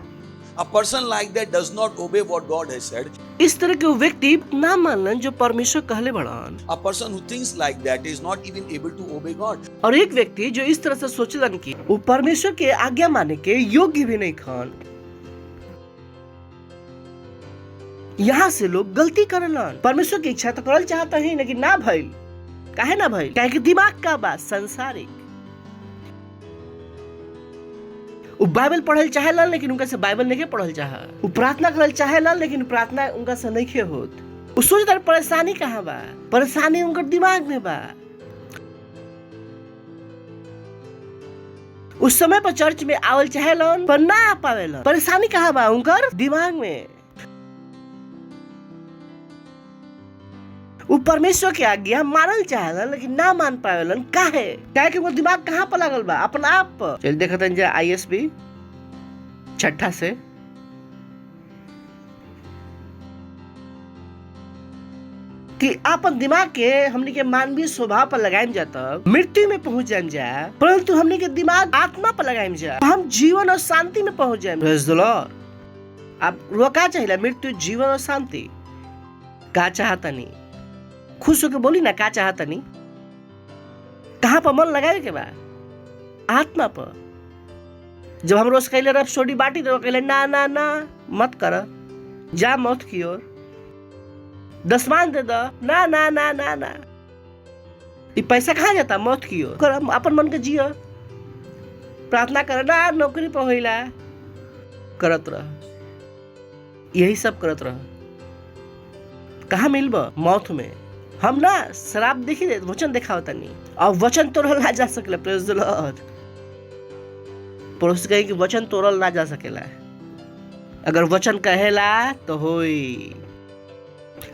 A person like that does not obey what God has said. इस तरह के व्यक्ति ना मानलन जो परमेश्वर कहले बड़ान। A person who thinks like that is not even able to obey God. और एक व्यक्ति जो इस तरह से सोचलन कि वो परमेश्वर के आज्ञा मानने के योग्य भी नहीं खान। यहाँ से लोग गलती करलन। परमेश्वर की इच्छा तो करल चाहता है, लेकिन ना भइल। काहे ना भइल? काहे कि दिमाग का बात संसारिक। वो बाइबल पढ़ल चाहेलन, लेकिन उनका से बाइबल नहीं पढ़ल चाहा। वो प्रार्थना करल चाहेलन, लेकिन प्रार्थना उनका से नहीं होत। वो सोचता परेशानी कहाँ बा? परेशानी उनका दिमाग में बा। उस समय पर चर्च में आवल चाहेलन, पर ना आ पावेलन। परेशानी कहाँ बा? उनकर दिमाग में। वो परमेश्वर की आज्ञा मानल चाहेलन, लेकिन ना मान पावेलन। काहे? काहे कि वो दिमाग कहाँ पर लगल बा? अपन आप पर। चल देखते हैं ISB 6 से। कि अपन दिमाग के हमने के मानवीय स्वभाव पर लगाएम जाता मृत्यु में पहुंच जाएम जा, परंतु हमने के दिमाग आत्मा पर लगाएम जा, हम जीवन और शांति में पहुंच जाएम। Praise the Lord. आप रुआ का चाहिए? मृत्यु, जीवन और शांति। का चाहता नहीं? खुश होकर बोली ना, का चाहता नहीं? कहाँ पर मन लगाए के बा? आत्मा पर। जब हम रोज कहले रब सोडी बाटी तो कहले ना ना ना मत कर, जा मौत की ओर, दसमान दे दो, ना ना ना ना ना। ये पैसा कहाँ जाता? मौत की ओर। कर अपन मन के जियो, प्रार्थना कर ना, नौकरी पर होइला, करत रह, यही सब करत रह। कहाँ मिलब? मौत में। हम ना शराब देखी दे, वचन देखा होता नहीं, और वचन तोड़ल ना जा सकेला। Praise the Lord. पड़ोस कहे कि वचन तोड़ल ना जा सकेला। अगर वचन कहेला तो होई।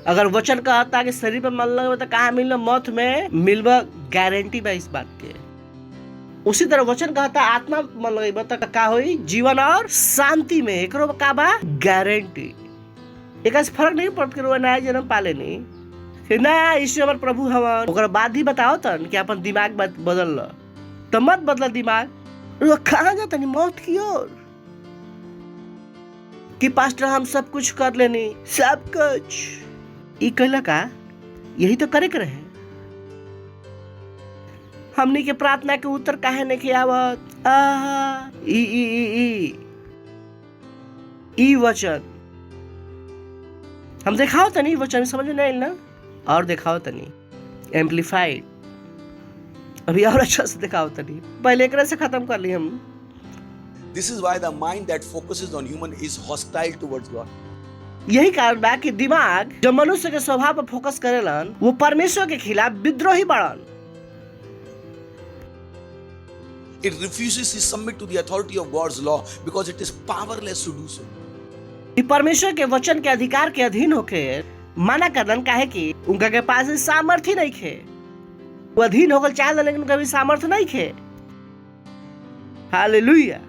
अगर वचन कहता कि शरीर पर मन लगे तो कहाँ मिलब? मौत में मिलब, गारंटी बा इस बात के। उसी तरह वचन कहता आत्मा मन लगे तो का होई? जीवन और शांति में। एकरो का बा? गारंटी। एक फर्क नहीं पड़त के नया जन्म पाले नहीं कि ना यीशु हमार प्रभु हवन। ओकर बाद ही बताओ तन कि अपन दिमाग बदल ल, तो मत बदला दिमाग। कहाँ जाता नहीं? मौत की ओर। कि पास्टर हम सब कुछ कर लेनी, सब कुछ ई कहला का? यही तो करे के रहे। हमनी के प्रार्थना के उत्तर काहे नहीं आवत? ई वचन हम देखाओ तनी, वचन समझ में नहीं ना, और देखाओ तनी एम्पलीफाइड, अभी और अच्छा से दिखाओ तनी। पहले एक से खत्म कर ली हम। This is why the mind that focuses on human is hostile towards God. यही कारण बा कि दिमाग जो मनुष्य के स्वभाव पर फोकस करेलन वो परमेश्वर के खिलाफ विद्रोही बढ़न। It refuses to submit to the authority of God's law because it is powerless to do so. ये परमेश्वर के वचन के अधिकार के अधीन होके मना करलन, काहे कि उनका के पास सामर्थ्य नहीं खे। वो अधीन होकर चाहे लेकिन उनका भी सामर्थ्य नहीं खे। हालेलुया।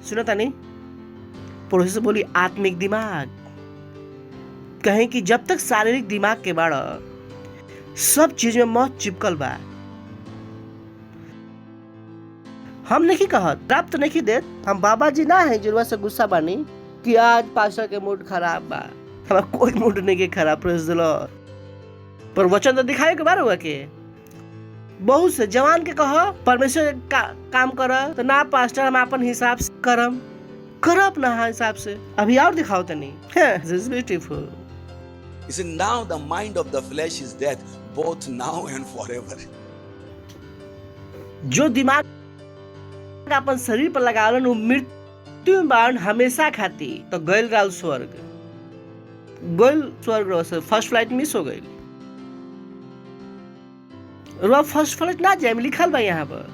सुनो तानी, पड़ोसी से बोली आत्मिक दिमाग। कहें कि जब तक शारीरिक दिमाग के बाड़ा सब चीज में मौत चिपकल बा। हम नहीं कहत, प्राप्त नहीं देत। हम बाबा जी ना है जुड़वा से गुस्सा बानी कि आज पास्टर के मूड खराब बा। हमारा कोई मूड नहीं के खराब, प्रेज द लॉर्ड। पर वचन तो दिखाए के बार हुआ के बहुत से जवान के कहो परमेश्वर काम कर, तो ना पास्टर हम अपन हिसाब से कर अपना हिसाब से। अभी और दिखाओ तो नहीं। This is beautiful. He said, now the mind of the flesh is death, both now and forever. जो दिमाग अपन शरीर पर लगावलन वो मृत्यु में बाण हमेशा खाती। तो गैल राल स्वर्ग, से फर्स्ट फ्लाइट मिस हो गई। फर्स्ट फ्लाइट ना जाए लिखल बा यहाँ पर।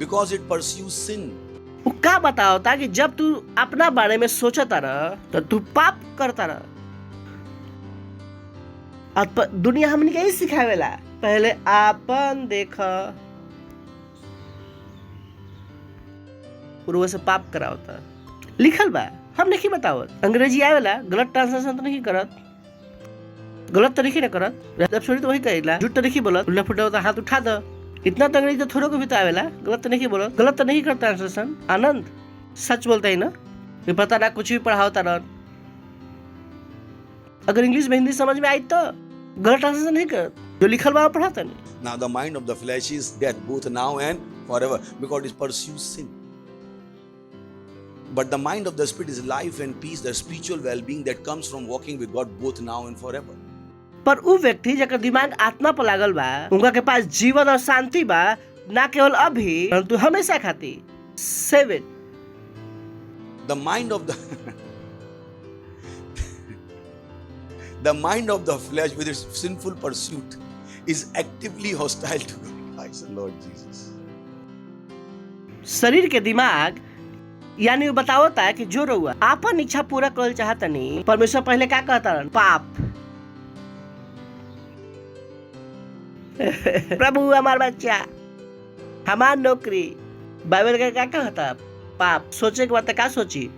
Because it pursues sin. वो क्या बताओ था कि जब तू अपना बारे में सोचता रह तो तू पाप करता रह। दुनिया हमने यही सिखावेला, पहले आपन देखा, पूर्व से पाप करावता। लिखल बा, हम नहीं बतावत। अंग्रेजी आवेला, गलत ट्रांसलेशन तो नहीं करत, गलत तरीके न करत। जब छोड़ी तो वही कहेला, झूठ तो नहीं बोलत, उल्टा फुल्टा होता हाथ उठा दो। इतना तो अंग्रेजी तो थोड़ो को भी तो आवेला, गलत तो नहीं बोलत, गलत तो नहीं करता ट्रांसलेशन। आनंद सच बोलता है ना, ये पता ना कुछ भी पढ़ाओता रह। अगर इंग्लिश में हिंदी समझ में आई तो गलत ट्रांसलेशन नहीं कर, जो लिखल बा पढ़ाता नहीं। Now the mind of the flesh is death, both now and forever, because it pursues sin. But the mind of the spirit is life and peace, the spiritual well-being that comes from walking with God both now and forever. पर वो व्यक्ति जकर दिमाग आत्मा पर लागल बा, उनका के पास जीवन और शांति बा, ना केवल अभी परंतु हमेशा खाती। 7 The mind of the mind of the flesh with its sinful pursuit is actively hostile to God. Praise the Lord Jesus. शरीर के दिमाग यानी वो बतावता है कि जो रहुआ आपन इच्छा पूरा करल चाहता नहीं, परमेश्वर पहले क्या कहता रहा? पाप। प्रभु हमार बच्चा, हमार नौकरी, बाइबल का क्या कहता? पाप। सोचे के बाद क्या सोची?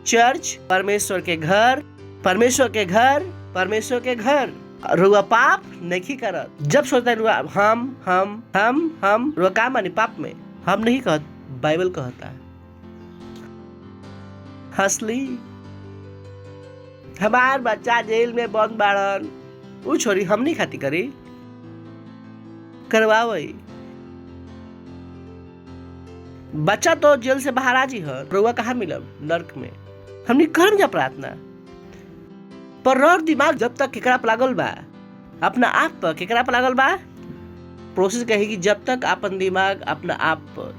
चर्च, परमेश्वर के घर, परमेश्वर के घर, परमेश्वर के घर। रुआ पाप नहीं करत। जब सोचता है रुआ हम रुआ का मानी पाप में? हम नहीं कहत, बाइबल कहता है। हंसली हमार बच्चा जेल में बंद बाड़न, उ छोरी हमनी खाती करी करवावई। बच्चा तो जेल से बाहर आ जी है, रउआ कहाँ मिलब? नर्क में। हमनी करम जा प्रार्थना, पर रर दिमाग जब तक केकरा पर लागल बा, अपना आप पर केकरा पर लागल बा, प्रोसेस कहेगी जब तक अपन दिमाग अपना आप पर,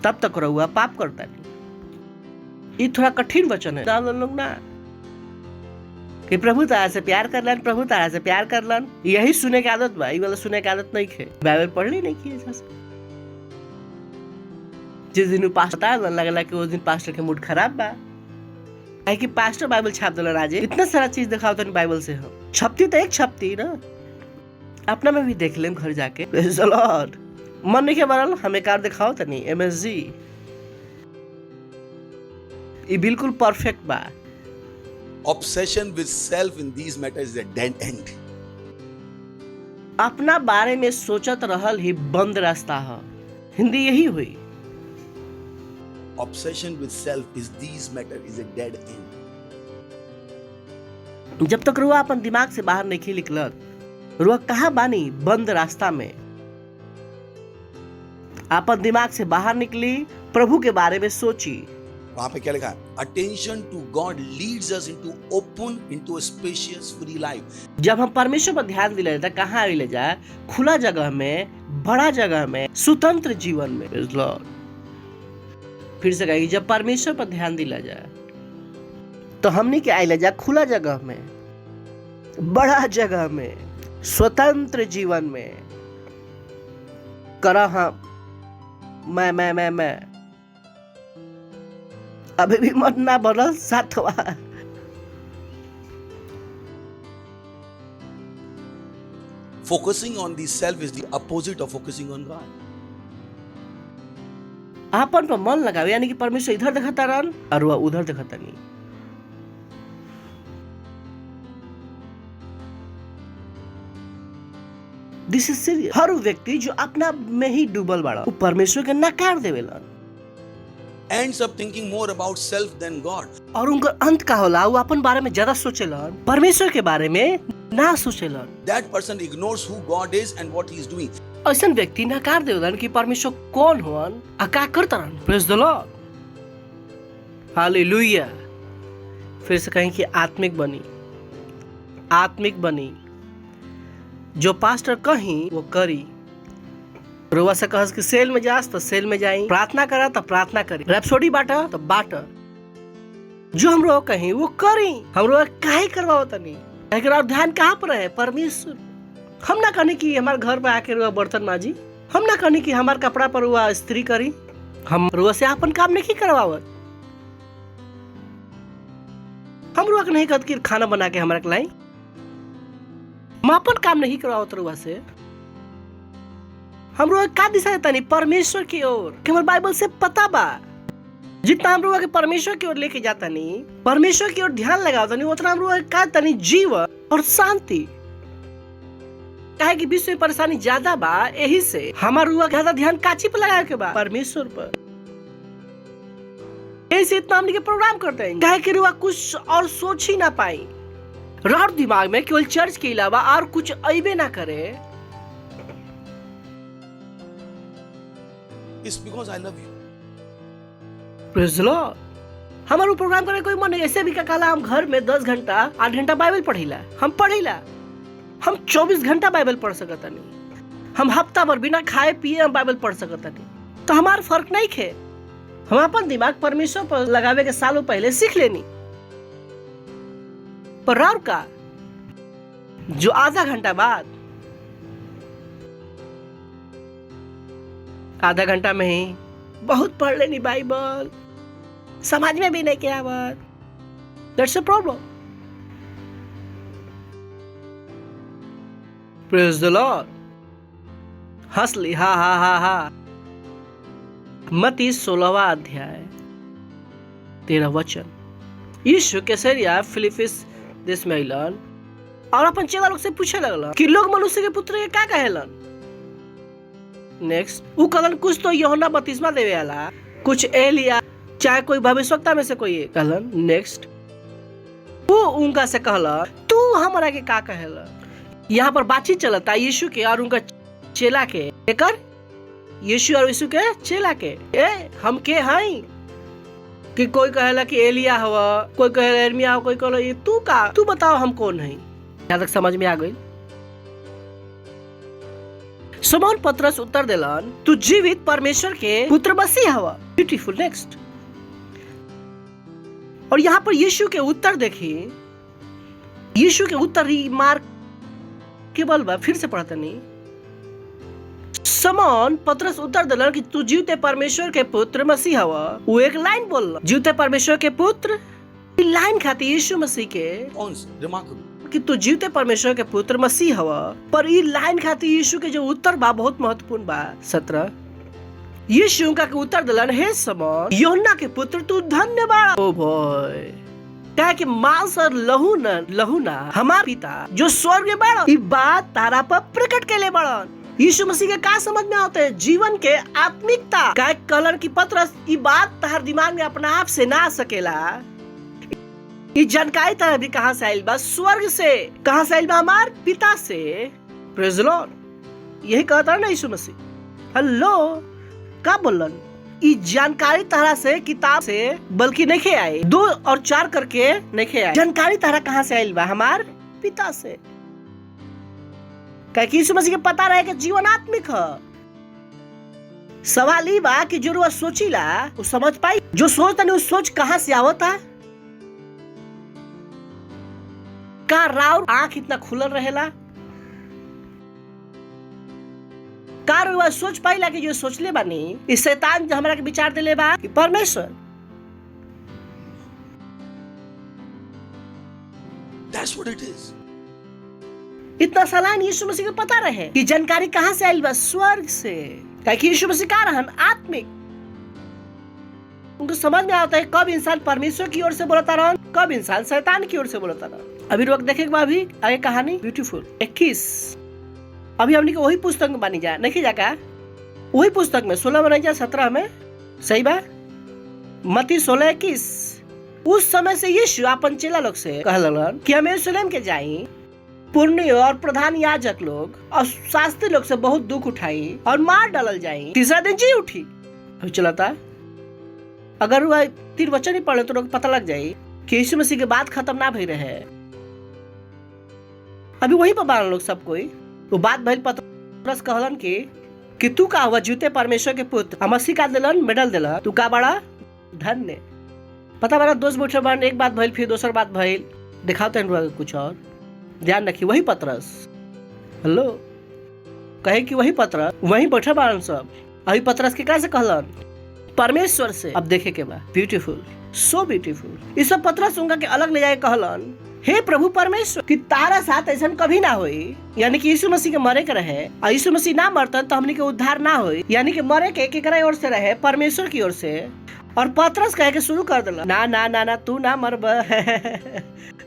तब तक रहुआ पाप करता नहीं। ये थोड़ा कठिन वचन है ना लोग ना, कि प्रभु तारा से प्यार कर लन, प्रभु तारा से प्यार कर लन, यही सुने की आदत बा। ये वाला सुने की आदत नहीं है, बाइबल पढ़ली नहीं की ऐसा। जिस दिन पास्टर लगला कि उस दिन पास्टर के मूड खराब बा, है कि पास्टर बाइबल छाप दिला राजे, इतना सारा चीज दिखाओ तो बाइबल से हम छपती तो एक छपती ना, अपना में भी देख लें घर जाके। Praise the Lord. मन नहीं के बनल हमें कार दिखाओ तो नहीं MSG, ये बिल्कुल परफेक्ट बा। Obsession with self in these matters is a dead end. अपना बारे में सोचत रहल ही बंद रास्ता है, हिंदी यही हुई। Obsession with self is these matters is a dead end. जब तक रुआ अपन दिमाग से बाहर नहीं निकलत, रुआ कहाँ बानी? बंद रास्ता में। अपन दिमाग से बाहर निकली, प्रभु के बारे में सोची। वहां पे क्या लिखा है? Attention to God leads us into open, into a spacious, free life. जब हम परमेश्वर पर ध्यान दिले जाए, कहाँ ले जाए? खुला जगह में, बड़ा जगह में, स्वतंत्र जीवन में। Praise Lord। फिर से कहेगी, जब परमेश्वर पर ध्यान दिला जाए तो हमने क्या आइले जा? खुला जगह में, बड़ा जगह में, स्वतंत्र जीवन में। करा हम मैं अभी भी मन ना बनल साथवा। Focusing on the self is the opposite of focusing on God. आपन पर मन लगावे, यानी कि परमेश्वर इधर देखता रहन और वह उधर देखता नहीं। This is serious. हर व्यक्ति जो अपना में ही डूबल बाड़ा, वो परमेश्वर के नकार देवेलन, Ends up thinking more about self than God. और उनका अंत का होला, वो अपन बारे में ज्यादा सोचेलन, परमेश्वर के बारे में ना सोचेलन। That person ignores who God is and what He is doing. ऐसा व्यक्ति नकार देवेलन कि परमेश्वर कौन होन आ का करतन। Praise the Lord, hallelujah. फिर से कहें कि आत्मिक बनी, आत्मिक बनी। जो पास्टर कहीं वो करी। रोवा से कहस कि सेल में जास तो सेल में जाई, प्रार्थना करा तो प्रार्थना करी, रैप्सोडी बांटा तो बांटा। जो हम लोग कहीं वो करी, हम लोग काहे करवाओ तनी? लेकिन ध्यान कहाँ पर है? परमेश्वर। हम ना कहने कि हमारे घर पे आके रुआ बर्तन माजी, हम ना कहने कि हमारे कपड़ा पर रुआ इस्त्री करी, हम रुआ से अपन काम नहीं करवावत। हम रुआ के नहीं कहत कि खाना बना के हमारे लाई, हम अपन काम नहीं करवावत रुआ से। हम लोग का दिशा देता नहीं? परमेश्वर की ओर। कि हमारे बाइबल से पता बा, जितना हम लोग के परमेश्वर की ओर लेके जाता नहीं, परमेश्वर की ओर ध्यान लगाता नहीं, उतना हम लोग का तनी जीवन और शांति। काहे कि विश्व में परेशानी ज्यादा बा, यही से हमारा रुआ ज्यादा ध्यान काची पे लगाए के बा? परमेश्वर पर। ऐसे इतना हमने के प्रोग्राम करते हैं, काहे कि रुआ कुछ और सोच ही ना पाई, रात दिमाग में केवल चर्च के अलावा और कुछ अइबे ना करे। It's because I love you. Praise the Lord। हमारे प्रोग्राम करे कोई मन नहीं। ऐसे भी कहला हम घर में 10 घंटा 8 घंटा बाइबल पढ़िला, हम पढ़िला, हम 24 घंटा बाइबल पढ़ सकता नहीं, हम हफ्ता भर बिना खाए पिए हम बाइबल पढ़ सकता नहीं। तो हमारा फर्क नहीं है। हम अपन दिमाग परमेश्वर पर लगावे के सालों पहले सीख लेनी। पर राव का जो आधा घंटा बाद, आधा घंटा में ही बहुत पढ़ लेनी बाइबल, समझ में भी नहीं क्या बात। That's a problem. Praise the Lord. हंस ली, हा हा हा हा। मत्ती 16वां अध्याय 13 वचन। यीशु कैसरिया फिलिपिस देश में अइलन और अपन चेला लोग से पूछे लगलन कि लोग मनुष्य के पुत्र के का कहेलन। नेक्स्ट वो कहलन कुछ तो यूहन्ना बपतिस्मा देवे वाला, कुछ एलिया, चाहे कोई भविष्यवक्ता में से कोई कहलन। नेक्स्ट वो उनका से कहला तू हमरा के का कहेला। यहाँ पर बातचीत चलता यीशु के और उनका चेला के एकर यीशु और यीशु के चेला के हम के हई कि कोई कहेला कि एलिया हवा, कोई कहेला एर्मिया हवा, कोई कहेला ये तू बताओ हम कौन है। यहाँ तक समझ में आ गई। शमौन पतरस उत्तर दिलन तू जीवित परमेश्वर के पुत्र मसीह हवा। ब्यूटीफुल। नेक्स्ट। और यहाँ पर यीशु के उत्तर देखिए, यीशु के उत्तर ही मार्क केवल बा, फिर से पढ़ते नहीं। शमौन पतरस उत्तर दिलन कि तू जीवते परमेश्वर के पुत्र मसीह हवा। वो एक लाइन बोलला जीवते परमेश्वर के पुत्र। लाइन खाती यीशु मसीह के कि तू जीवते परमेश्वर के पुत्र मसीह हवा, पर ई लाइन खाती यीशु के जो उत्तर बा बहुत महत्वपूर्ण बा। 17 यीशु उनका के उत्तर दिलन हे शमौन यूहन्ना के पुत्र तू धन्य बा। ओ बॉय क्या कि मांस और लहू ना हमार पिता जो स्वर्ग में बड़ा ई बात तारा पर प्रकट केले बड़न। यीशु मसीह के का समझ में आते है जीवन के आत्मिकता का कलर की पतरस ई बात तार दिमाग में अपना आप से ना आ सकेला। ये जानकारी तरह भी कहाँ से आइल बा? स्वर्ग से। कहाँ से आइल बा? हमार पिता से। Praise the Lord. यही कहता है ना यीशु मसीह। हेलो का बोलन? ये जानकारी तरह से किताब से बल्कि नहीं आई, 2 और 4 करके नहीं आई। जानकारी तरह कहाँ से आइल बा? हमार पिता से। क्या यीशु मसीह के पता रहे कि जीवन आत्मिक है। सवाल ये बा कि जो वो सोचीला वो समझ पाई। जो सोचता नहीं वो सोच कहाँ से आवता? का राव आंख इतना खुलल रहेला? का रुआ सोच पाइला कि जो सोचले बानी इस शैतान जो हमरा के विचार देले बा कि परमेश्वर। That's what it is. इतना सलान यीशु मसीह को पता रहे कि जानकारी कहाँ से आई बा? स्वर्ग से। क्या यीशु मसीह का रहन आत्मिक। उनको समझ में आता है कब इंसान परमेश्वर की ओर से बोलता रहन, कब इंसान शैतान की ओर से बोलता रहन। अभी वक्त देखेगा अभी आगे कहानी ब्यूटीफुल 21। अभी हमने को वही पुस्तक में बनी जा नहीं जाका वही पुस्तक में 16 में नहीं जा 17 में सही बा। मत्ती 16:21। उस समय से यीशु अपन चेला लोग से कहलन कि हम यरूशलेम के जाई, पुण्य और प्रधान याजक लोग और शास्त्री लोग से बहुत दुख उठाई और मार डालल जाई, तीसरा दिन जी उठी। अभी चलता अगर वह 3 वचन ही पढ़े तो लोग पता लग जाये कि यीशु मसीह के बात खत्म ना भई रहे। अभी वही पर बारह लोग सब कोई वो बात भइल। पतरस कहलन कि तू का हुआ जीवते परमेश्वर के पुत्र। मसीह का दिलन मेडल दिला तू का बड़ा धन्य। पता बड़ा दोस्त बैठे बार एक बात भइल फिर दूसर बात भइल दिखाते हैं कुछ और। ध्यान रखिए वही पतरस हेलो कहे कि वही पतरस वही बैठे बारन सब। अभी पतरस के कैसे कहलन परमेश्वर से। अब देखे के बाद ब्यूटीफुल सो ब्यूटीफुल। इस सब पतरस उनका के अलग ले जाए कहलन हे प्रभु परमेश्वर कि तारा साथ ऐसा कभी ना होई। यानी कि यीशु मसीह के मरे के रहे और यीशु मसीह ना मरतन तो हमने के उद्धार ना होई। यानी कि मरे के केकरा ओर से रहे परमेश्वर की ओर से। और पतरस कहे के शुरू कर दिला ना ना ना ना तू ना मरब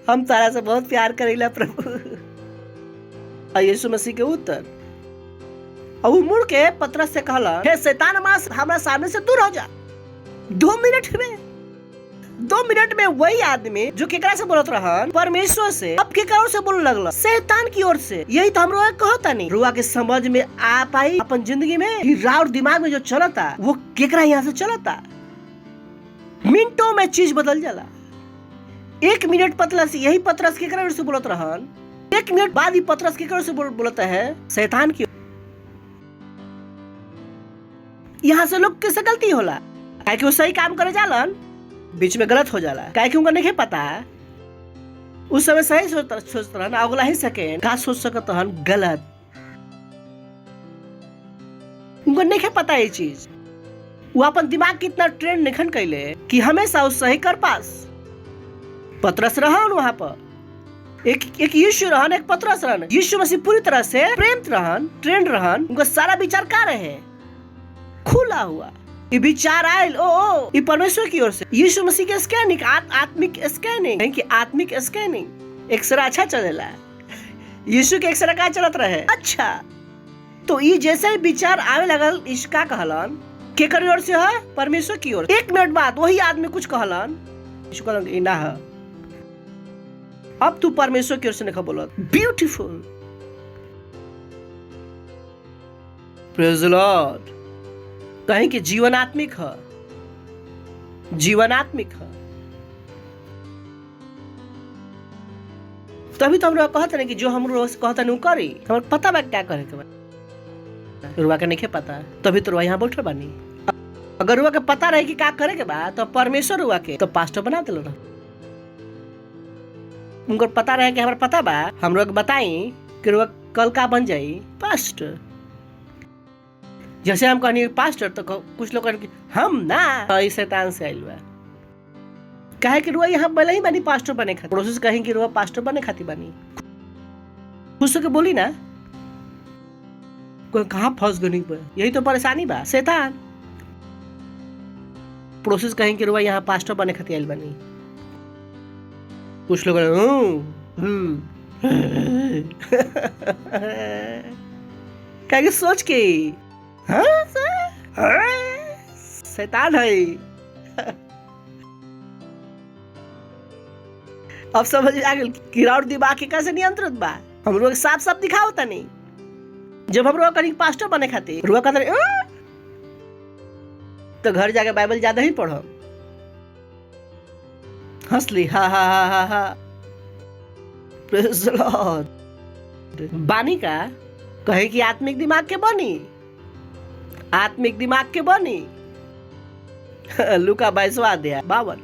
हम तारा से बहुत प्यार करेला प्रभु। और यीशु मसीह के उत्तर और वो मुड़ के पतरस से कहला हे शैतान हमारा सामने से दूर हो जा। 2 मिनट में वही आदमी जो केकरा से बोलत रहन परमेश्वर से अब केकरा से बोलने लगला शैतान की ओर से। यही तो हम रोआ कहता नहीं रुआ के समझ में आ पाई अपन जिंदगी में राव दिमाग में जो चलता वो केकरा यहाँ से चलता। मिनटों में चीज बदल जाला। 1 मिनट पतरस यही पतरस केकरा से बोलत रहन 1 मिनट बाद ही पतरस केकरा से बोलता है शैतान की। यहाँ से लोग किससे गलती होला काहे कि वो सही काम करे जालन बीच में गलत हो जाला काहे कि उनका नहीं पता उस समय सही सोचता रहन अगला ही सेकेंड का सोच सकत रहन गलत। उनको नहीं पता ये चीज। वो अपन दिमाग कितना ट्रेंड निखन कैले कि हमेशा उस सही कर पास। पतरस रहन वहां पर एक यीशु रहन एक पतरस रहन। यीशु मसीह पूरी तरह से प्रेम रहन ट्रेंड रहन। उनका सारा विचार का रहे खुला हुआ ये विचार आयल ओ ये परमेश्वर की ओर से। यीशु मसीह के स्कैनिंग आत्मिक स्कैनिंग कि आत्मिक स्कैनिंग एक्सरे अच्छा चलेला। यीशु के एक्सरे का चलत रहे अच्छा। तो ये जैसे विचार आवे लगल इसका कहलन केकर ओर से है परमेश्वर की ओर। 1 मिनट बाद वही आदमी कुछ कहलन यीशु कहलन ना है अब तू परमेश्वर की ओर से नहीं बोला। Beautiful, praise the Lord. कहीं कि जीवनात्मिक है, जीवनात्मिक है। तभी तो हम लोग कहते हैं कि जो हम लोग कहते नहीं करी, हमारे पता बा क्या करे के बा। रुआ के नहीं पता, तभी तो रुआ यहाँ बैठे बानी। अगर रुआ के पता रहे कि क्या करे के बा, तो परमेश्वर रुआ के तो पास्टर बना दिल रहा। उनको पता रहे कि हमारे पता बा, हम लोग बताई कि रुआ कल का बन जाई पास्टर। जैसे हम कहनी पास्टर, तो कुछ लोग कहने हम ना शैतान से आइल बा। कहे कि रुआ यहाँ भले ही बनी पास्टर बने खाती, पड़ोसी से कहीं कि रुआ पास्टर बने खाती बनी। खुश होकर बोली ना, कोई कहाँ फंस गई, यही तो परेशानी बा, शैतान। पड़ोसी से कहीं कि रुआ यहाँ पास्टर बने खाती आइल बनी। कुछ लोग कहेंगे सोच के शैतान है। अब समझ आ गया कि राउर दिमाग के कैसे नियंत्रित बा। हम लोग साफ साफ दिखाओ तनी। जब हम लोग कहीं पास्टर बने खाते रुआ कहते तो घर जाके बाइबल ज्यादा ही पढ़ो, हंसली हा हा हा हा हा। Praise the Lord. बानी का कहे कि आत्मिक दिमाग के बनी, आत्मिक दिमाग के बनी। लूका 22:52।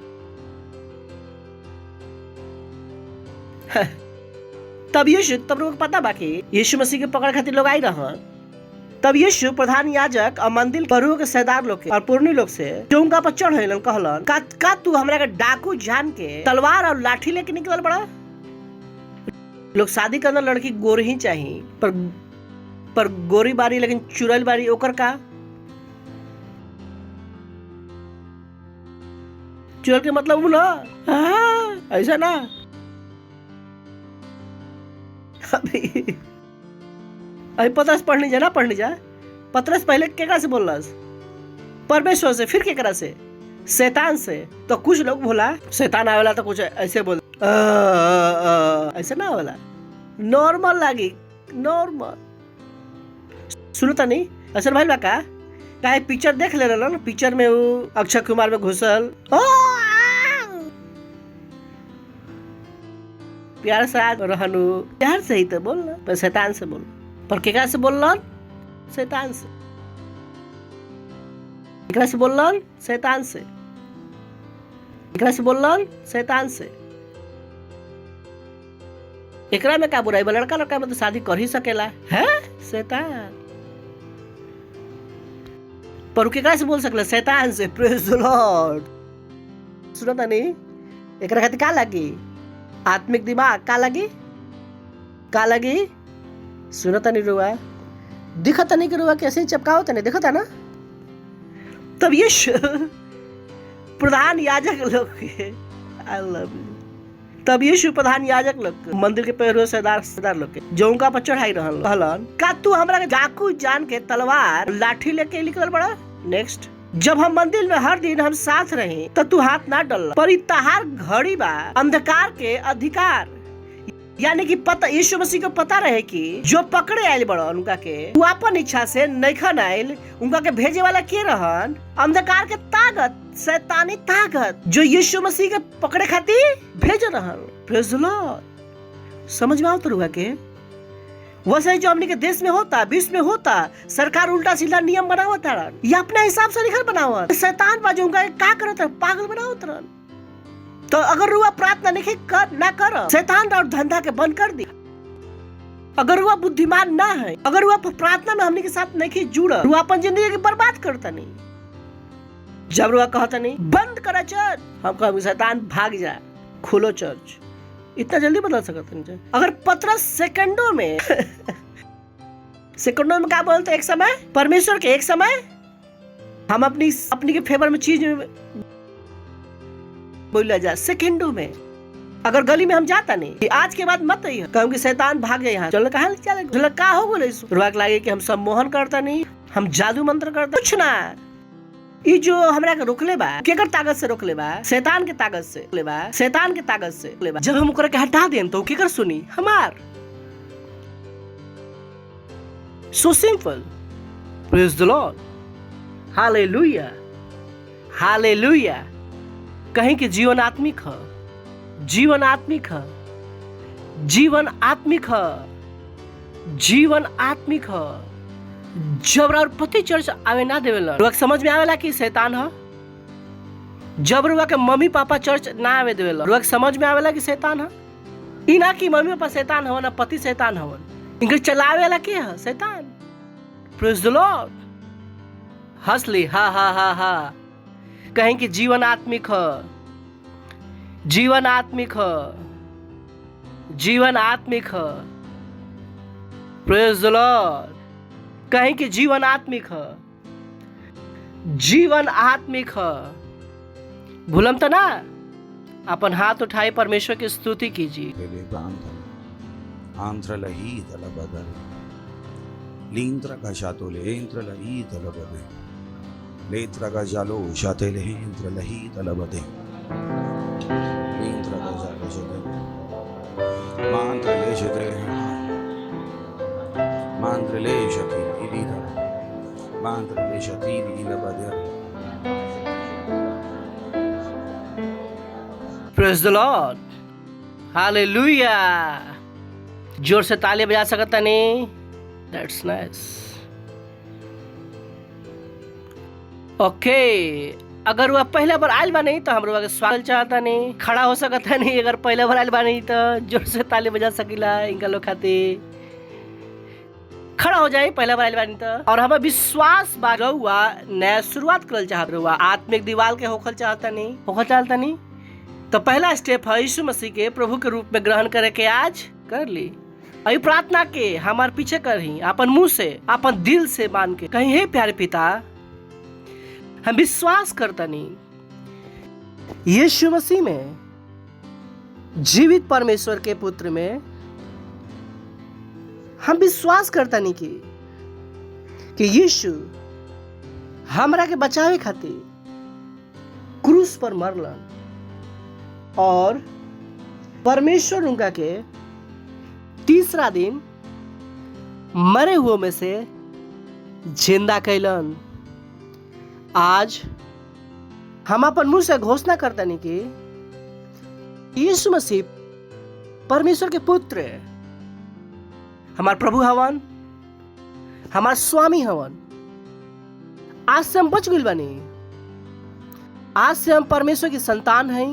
तब यीशु, तब लोग पता बाकी यीशु मसीह के पकड़ खातिर लोग आई रहा। तब यीशु प्रधान याजक और मंदिर परुओं के सरदार लोग के और पुरनी लोग से जो उनका पर चढ़ हलन कहलन का तू हमरा के डाकू जान के तलवार और लाठी लेके निकलल बड़ा। लोग शादी करना लड़की गोरी ही चाहिए, पर गोरी बारी लेकिन चुड़ैल बारी ओकर का। चुड़ैल के मतलब ना ऐसा ना। अभी पतरस पढ़ने जा ना, पढ़ने जा। पतरस पहले केकरा से बोलस? परमेश्वर से। फिर केकरा से? शैतान से। तो कुछ लोग बोला शैतान आवेला तो कुछ ऐसे बोल, ऐसे ना आवेला, नॉर्मल लागी, नॉर्मल। सुनो तो नहीं असल भाई का काहे पिक्चर देख ले रहा ना, पिक्चर में वो अक्षय कुमार में घुसल प्यार से रहनु, प्यार से ही तो बोल ना, पर शैतान से बोल। पर केकरा से बोलन? शैतान से। केकरा से बोलन? शैतान से। केकरा से बोलन? शैतान से। एकरा में का बुराई बा? लड़का लड़का में तो शादी कर ही सकेला है, शैतान। पर केकरा से बोल सकला? शैतान से। Praise the Lord. सुनो त नहीं एकरा खातिर का लगी? आत्मिक दिमाग का लगी? का लगी? सुनो त नहीं रुआ, दिखता नहीं कि रुआ कैसे चपकाओ त नहीं दिखता ना। तब ये प्रधान याजक लोग के, आई लव यू। तब यीशु प्रधान याजक लोग मंदिर के पैरों सरदार लोग के जो उनका पर चढ़ाई रहलन का तू हमरा के डाकू जान के तलवार लाठी लेके निकल बड़ा। नेक्स्ट, जब हम मंदिर में हर दिन हम साथ रहे तो तू हाथ ना डल, पर तहार घड़ी बा अंधकार के अधिकार। यानी कि पता यीशु मसीह को पता रहे कि जो पकड़े आयल बड़ा उनका के तू अपन इच्छा से नइखन आयल, उनका के भेजे वाला के रहन अंधकार के ताकत, शैतानी ताकत जो यीशु मसीह के पकड़े खातिर भेज रहन। Praise the Lord. समझ में आओ तो रुआ के वैसे जो हमने के देश में होता, विश्व में होता, सरकार उल्टा सीधा नियम बनावत है, ये अपने हिसाब से निकल बनावत। शैतान बाजू उनका का करत है, पागल बनावत रहन। तो अगर रुआ प्रार्थना नहीं कर ना कर, शैतान और धंधा के बंद कर दी। अगर रुआ बुद्धिमान ना है, अगर रुआ प्रार्थना में हमने के साथ नहीं जुड़, रुआ अपन जिंदगी की बर्बाद करता नहीं। जब रुआ कहता नहीं बंद करा चर्च, हम कहेंगे शैतान भाग जा, खोलो चर्च। इतना जल्दी बदल सकते हैं? अगर पतरस सेकंडों में सेकंडों में क्या बोलते? एक समय परमेश्वर के, एक समय हम अपनी के फेवर में चीज बोला जा। सेकंडों में अगर गली में हम जाता नहीं कि आज के बाद मत आई, कहेंगे शैतान भाग गए यहाँ, चलो कहाँ चले, चलो का हो बोले रुआ लागे कि हम सम्मोहन करता नहीं, हम जादू मंत्र करता कुछ ना। ई जो हमरा के रोकले बा, केकर ताकत से रोकले बा? शैतान के ताकत से रोकले बा, शैतान के ताकत से रोकले बा। जब हम ओकरा के हटा देम तो केकर सुनी? हमार। So simple. Praise the Lord, hallelujah, hallelujah. कहीं कि जीवन आत्मिक है, जीवन आत्मिक है, जीवन आत्मिक है, जीवन आत्मिक है। जब और पति चर्च आवे ना देवेला, लोग समझ में आवेला कि शैतान है। जब रुआ के मम्मी पापा चर्च ना आवे देवेला, लोग समझ में आवेला कि शैतान है। ई ना कि मम्मी पापा शैतान हवन ना पति शैतान हवन, इनके चलावेला के है? शैतान। Praise the Lord. हंसली हा हा हा हा। कहीं कि जीवन आत्मिक है, जीवन आत्मिक है, जीवन आत्मिक है। Praise the Lord. कहीं कि जीवन आत्मिक है, जीवन आत्मिक है। भूलम तो ना? अपन हाथ उठाई परमेश्वर की स्तुति कीजिए। Praise the Lord. Hallelujah. जोर से ताली बजा सकता नहीं? That's nice. ओके, अगर वह पहले बार आयल बा नहीं तो हम लोग स्वागत चाहता नहीं, खड़ा हो सकता नहीं। अगर पहले बार आयल बा नहीं तो जोर से ताली बजा सकीला इनका लोग खातिर। खड़ा हो जाए पहला बार आयल बा नहीं तो। और हमें विश्वास बा रहुआ नया शुरुआत करल चाहत रहुआ, आत्मिक दीवाल के होखल चाहता नहीं, होखल चाहता नहीं। तो पहला स्टेप है यीशु मसीह के प्रभु के रूप में ग्रहण करे के आज कर ली। अभी प्रार्थना के हमारे पीछे करही, अपन मुंह से अपन दिल से मान के कहीं, हे प्यारे पिता, हम विश्वास करता नहीं यीशु मसीह में, जीवित परमेश्वर के पुत्र में हम विश्वास करता नहीं कि यीशु हमरा के बचावे खातिर क्रूस पर मरलन और परमेश्वर उनका के तीसरा दिन मरे हुए में से जिंदा कैलन। आज हम अपन मुंह से घोषणा करता नहीं कि यीशु मसीह परमेश्वर के पुत्र है, हमार प्रभु हवन, हमार स्वामी हवन। आज से हम बच गइल बानी, आज से हम परमेश्वर की संतान हैं,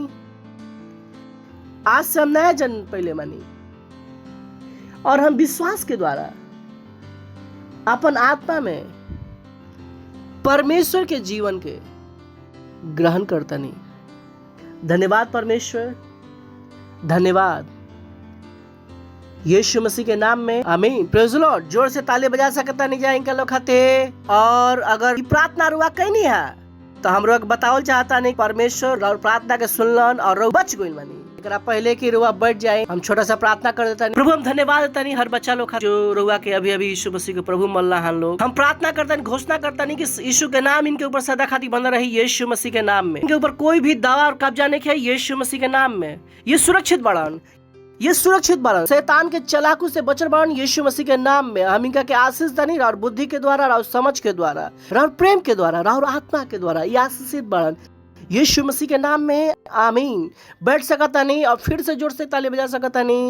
आज से हम नया जन्म पहले मानी और हम विश्वास के द्वारा अपन आत्मा में परमेश्वर के जीवन के ग्रहण करता नहीं। धन्यवाद परमेश्वर, धन्यवाद यीशु मसीह के नाम में, आमीन। Praise the Lord. जोर से ताली बजा सकता नहीं जाए इनका लोग खाते। और अगर प्रार्थना रुआ कहीं नहीं है तो हम लोग बतावल चाहता नहीं परमेश्वर और प्रार्थना के सुनलन और रो बच गइल बानी। एकरा पहले कि रुआ बैठ जाए हम छोटा सा प्रार्थना कर देता नहीं। प्रभु हम धन्यवाद देता नहीं हर बच्चा लोग जो रुआ के अभी अभी यीशु मसीह के प्रभु मल्ला हम लोग, हम प्रार्थना करता नहीं, घोषणा करता नहीं कि यीशु के नाम इनके ऊपर सदा खातिर बना रही। यीशु मसीह के नाम में इनके ऊपर कोई भी दावा और कब्जा नहीं है। यीशु मसीह के नाम में ये सुरक्षित बढ़न, ये सुरक्षित बढ़न, शैतान के चलाकू से बचल बढ़न। यीशु मसीह के नाम में हम इनका के आशीष दनी और बुद्धि के द्वारा और समझ के द्वारा और प्रेम के द्वारा और आत्मा के द्वारा ये आशीषित बढ़न यीशु मसीह के नाम में, आमीन। बैठ सकता नहीं और फिर से जोर से ताली बजा सकता नहीं।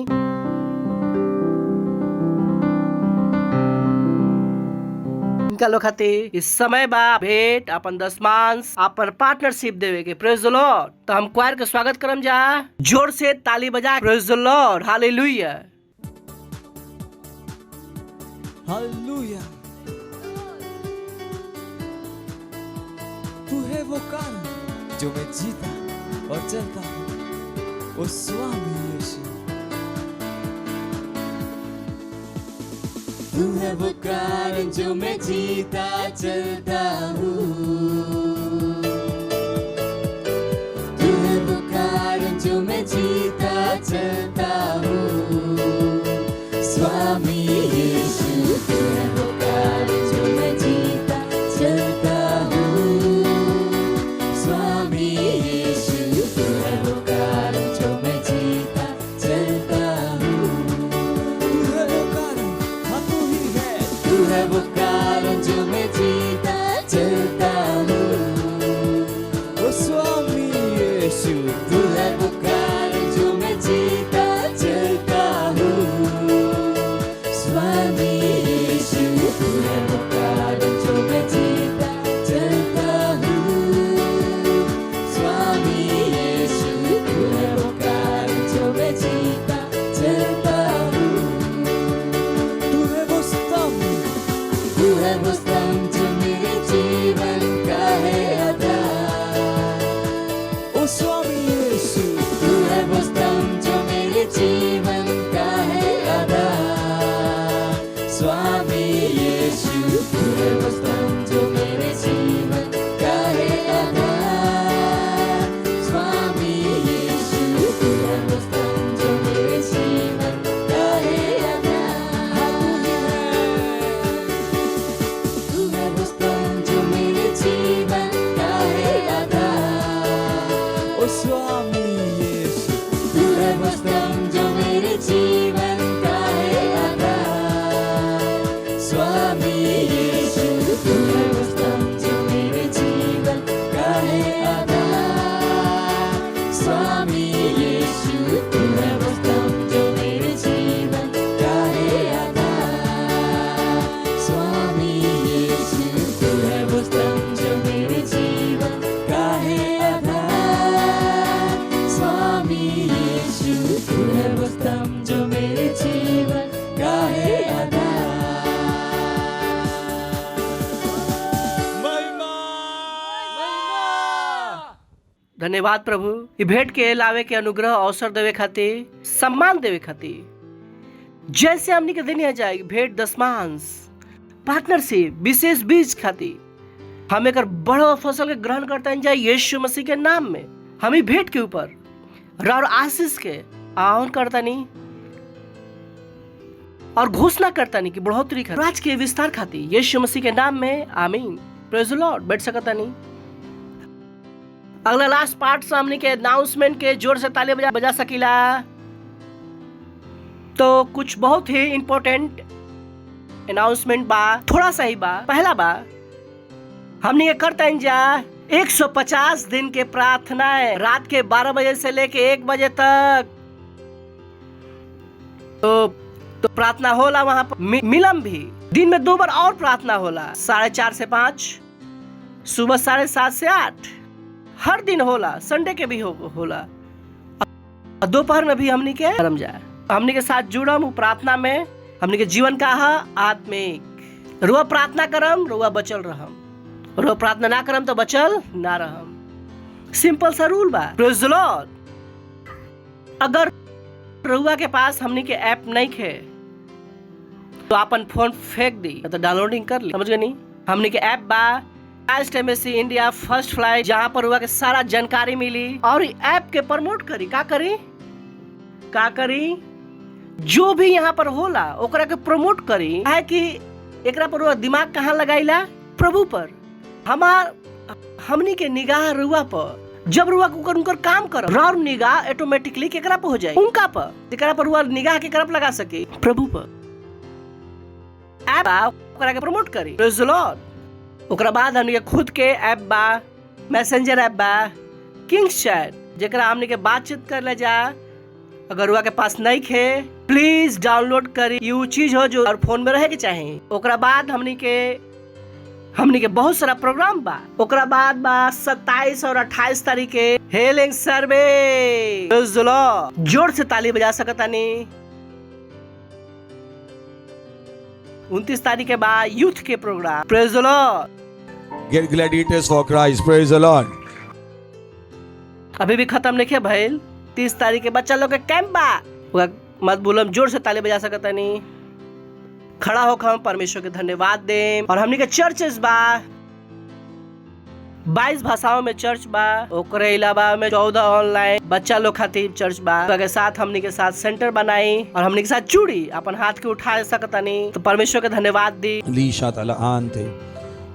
इनका लोग खाते इस समय बा भेंट अपन दशमांश अपन पार्टनरशिप देवे के। Praise the Lord. तो हम क्वायर के स्वागत करम जा, जोर से ताली बजा। Praise the Lord, hallelujah, hallelujah. तू है वो कारण जो मैं जीता और चलता हूँ, ओ स्वामी यीशु। तू है वो कारण जो मैं जीता चलता हूँ, तू है वो कारण जो मैं जीता चलता हूँ, स्वामी यीशु। तू है वो कारण जो मैं जीता चलता हूँ, स्तंभ जो मेरे जीवन का है आधार। ओ स्वामी यीशु, तू है वो स्तंभ जो मेरे जीवन का है आधार। स्वामी यीशु, तू है वो स्तंभ जो मेरे जीवन का है आधार। स्वामी यीशु, तू है वो स्तंभ जो मेरे जीवन का है आधार। तू है वो स्तंभ जो मेरे जीवन का है आधार। ओ स्वामी यीशु, तू है वो स्तंभ जो मेरे जीवन का है आधार। स्वामी यीशु, तू है वो स्तंभ जो मेरे जीवन का है आधार। स्वामी यीशु, तू है वो स्तंभ जो मेरे जीवन का है आधार। स्वामी यीशु, तू है वो स्तंभ जो मेरे जीवन का है आधार। स्वामी यीशु, तू है वो स्तंभ जो मेरे जीवन का है धन्यवाद प्रभु, ई भेंट के लावे के अनुग्रह अवसर देवे खातिर, सम्मान देवे खातिर। जैसे हमनी के दिन जाए भेंट दशमांश पार्टनरशिप विशेष बीज खातिर हम एक बड़ा फसल के ग्रहण करते हैं जाए यीशु मसीह के नाम में। हम ही भेंट के ऊपर और आशीष के आह्वान करता नहीं और घोषणा करता नहीं कि बढ़ोतरी कर राज के विस्तार खातिर यीशु मसीह के नाम में आमीन। Praise the Lord. बैठ सकता नहीं। अगला लास्ट पार्ट सामने के अनाउंसमेंट के जोर से ताली बजा सकीला। तो कुछ बहुत ही इंपॉर्टेंट अनाउंसमेंट बा, थोड़ा सा ही बा। पहला बा हमने ये करते हैं जा 150 दिन के प्रार्थना है रात के 12 बजे से लेके 1 बजे तक। तो प्रार्थना होला वहां पर मिलम भी दिन में 2 बार और प्रार्थना होला 4:30 से 5, सुबह 7:30 से 8 हर दिन होला, संडे के भी होला। दोपहर में भी हमनी के करम जाए, हमनी के साथ जुड़म प्रार्थना में। हमनी के जीवन का है आत्मिक। रुआ प्रार्थना करम रुआ बचल रहम, रुआ प्रार्थना ना करम तो बचल ना रहम। सिंपल सा रूल बा। Praise the Lord. अगर रुआ के पास हमनी के ऐप नहीं खे तो अपन फोन फेंक दी, तो डाउनलोडिंग कर ली। समझ गए नहीं? हमनी के ऐप बा MSC इंडिया फर्स्ट फ्लाइट, जहाँ पर हुआ के सारा जानकारी मिली और ऐप के प्रमोट करी। का करी जो भी यहाँ पर होला ओकरा के प्रमोट करी। है कि एकरा पर दिमाग कहाँ लगाईला? प्रभु पर। हमनी के निगाह रुआ पर। जब रुआ उनकर काम कर और निगाह ऑटोमेटिकली केकरा पर हो जाए? उनका पर। जेकरा पर हुआ निगाह के करप लगा सके? प्रभु पर। ऐप ओकरा के प्रमोट करी। Praise the Lord. ओकरा बाद हमनी के खुद के ऐप बा, मैसेंजर ऐप बा, किंग्स चैट, जेकरा हमनी के बातचीत कर ले जा। अगर हुआ के पास नहीं खे प्लीज डाउनलोड करी। यू चीज हो जो और फोन में रहे के चाहे। ओकरा बाद हमनी के बहुत सारा प्रोग्राम बा। ओकरा बाद बा 27 और 28 तारीख के हेलिंग सर्वे। जोर से ताली बजा सकता नहीं। 29 तारीख के बाद यूथ के programme. Praise the Lord. Get gladiators for Christ. Praise the Lord. अभी भी खत्म नहीं भइल। 30 तारीख के बच्चा लोग के कैंप बा। मत बोलम, जोर से ताली बजा सकता नहीं। खड़ा होकर हम परमेश्वर के धन्यवाद दें। और हमनी के चर्चेस बा 22 भाषाओं में चर्च बा। ओकरे अलावा में 14 ऑनलाइन बच्चा लोग खातिर चर्च बा। के साथ हमनी के साथ सेंटर बनाई और हमनी के साथ जुड़ी अपन हाथ के उठा सकता नहीं। तो परमेश्वर के धन्यवाद दी। Lisha tala ante.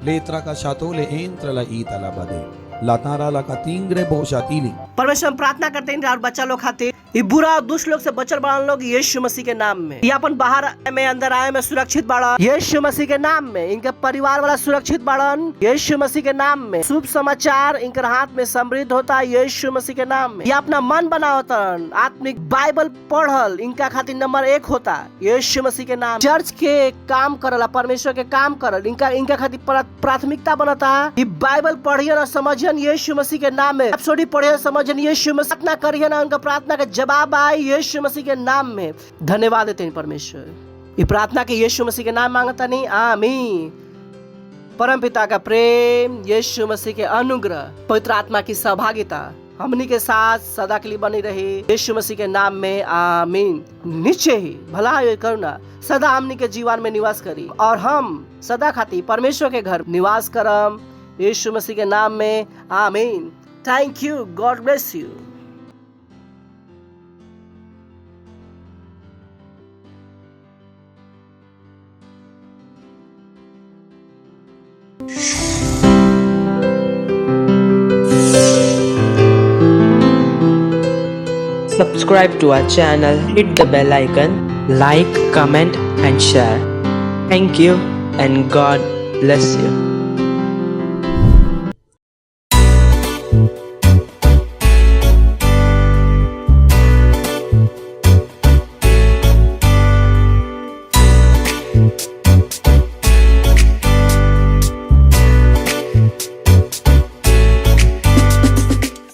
Letra ka shatole entra la itala bade. लातारा ला का तींगरे बोशातीली। परमेश्वर हम प्रार्थना करते हैं और बच्चा लोग खातिर ये बुरा और दुष्ट लोग से बचल बाड़न लोग यीशु मसीह के नाम में। ये अपन बाहर में अंदर आए में सुरक्षित बाड़न यीशु मसीह के नाम में। इनके परिवार वाला सुरक्षित बाड़न यीशु मसीह के नाम में। शुभ समाचार इनके हाथ में समृद्ध होता है यीशु मसीह के नाम में। ये अपना मन बना होता आत्मिक बाइबल पढ़ल इनका खातिर नंबर 1 होता यीशु मसीह के नाम। चर्च के काम करल, परमेश्वर के काम करल इनका खातिर प्राथमिकता बनता है। ये बाइबल पढ़िए और समझिए यीशु मसीह के नाम में। एपिसोड पढ़िए समझिए यीशु मसीह प्रार्थना करिए ना, उनका प्रार्थना का जवाब आए यीशु मसीह के नाम में। धन्यवाद देते हैं परमेश्वर। ये प्रार्थना के यीशु मसीह के नाम मांगता नहीं। आमीन। परमपिता का प्रेम, यीशु मसीह के अनुग्रह, पवित्र आत्मा की सहभागिता हमनी के साथ सदा के लिए बनी रही। यीशु मसीह के नाम में आमीन। निश्चय ही भला और करुणा सदा हमनी के जीवन में निवास करी और हम सदा खातिर परमेश्वर के घर निवास करम। यीशु मसीह के नाम में आमीन। Thank you. God bless you. Subscribe to our channel, hit the bell icon, like, comment and share. Thank you and God bless you.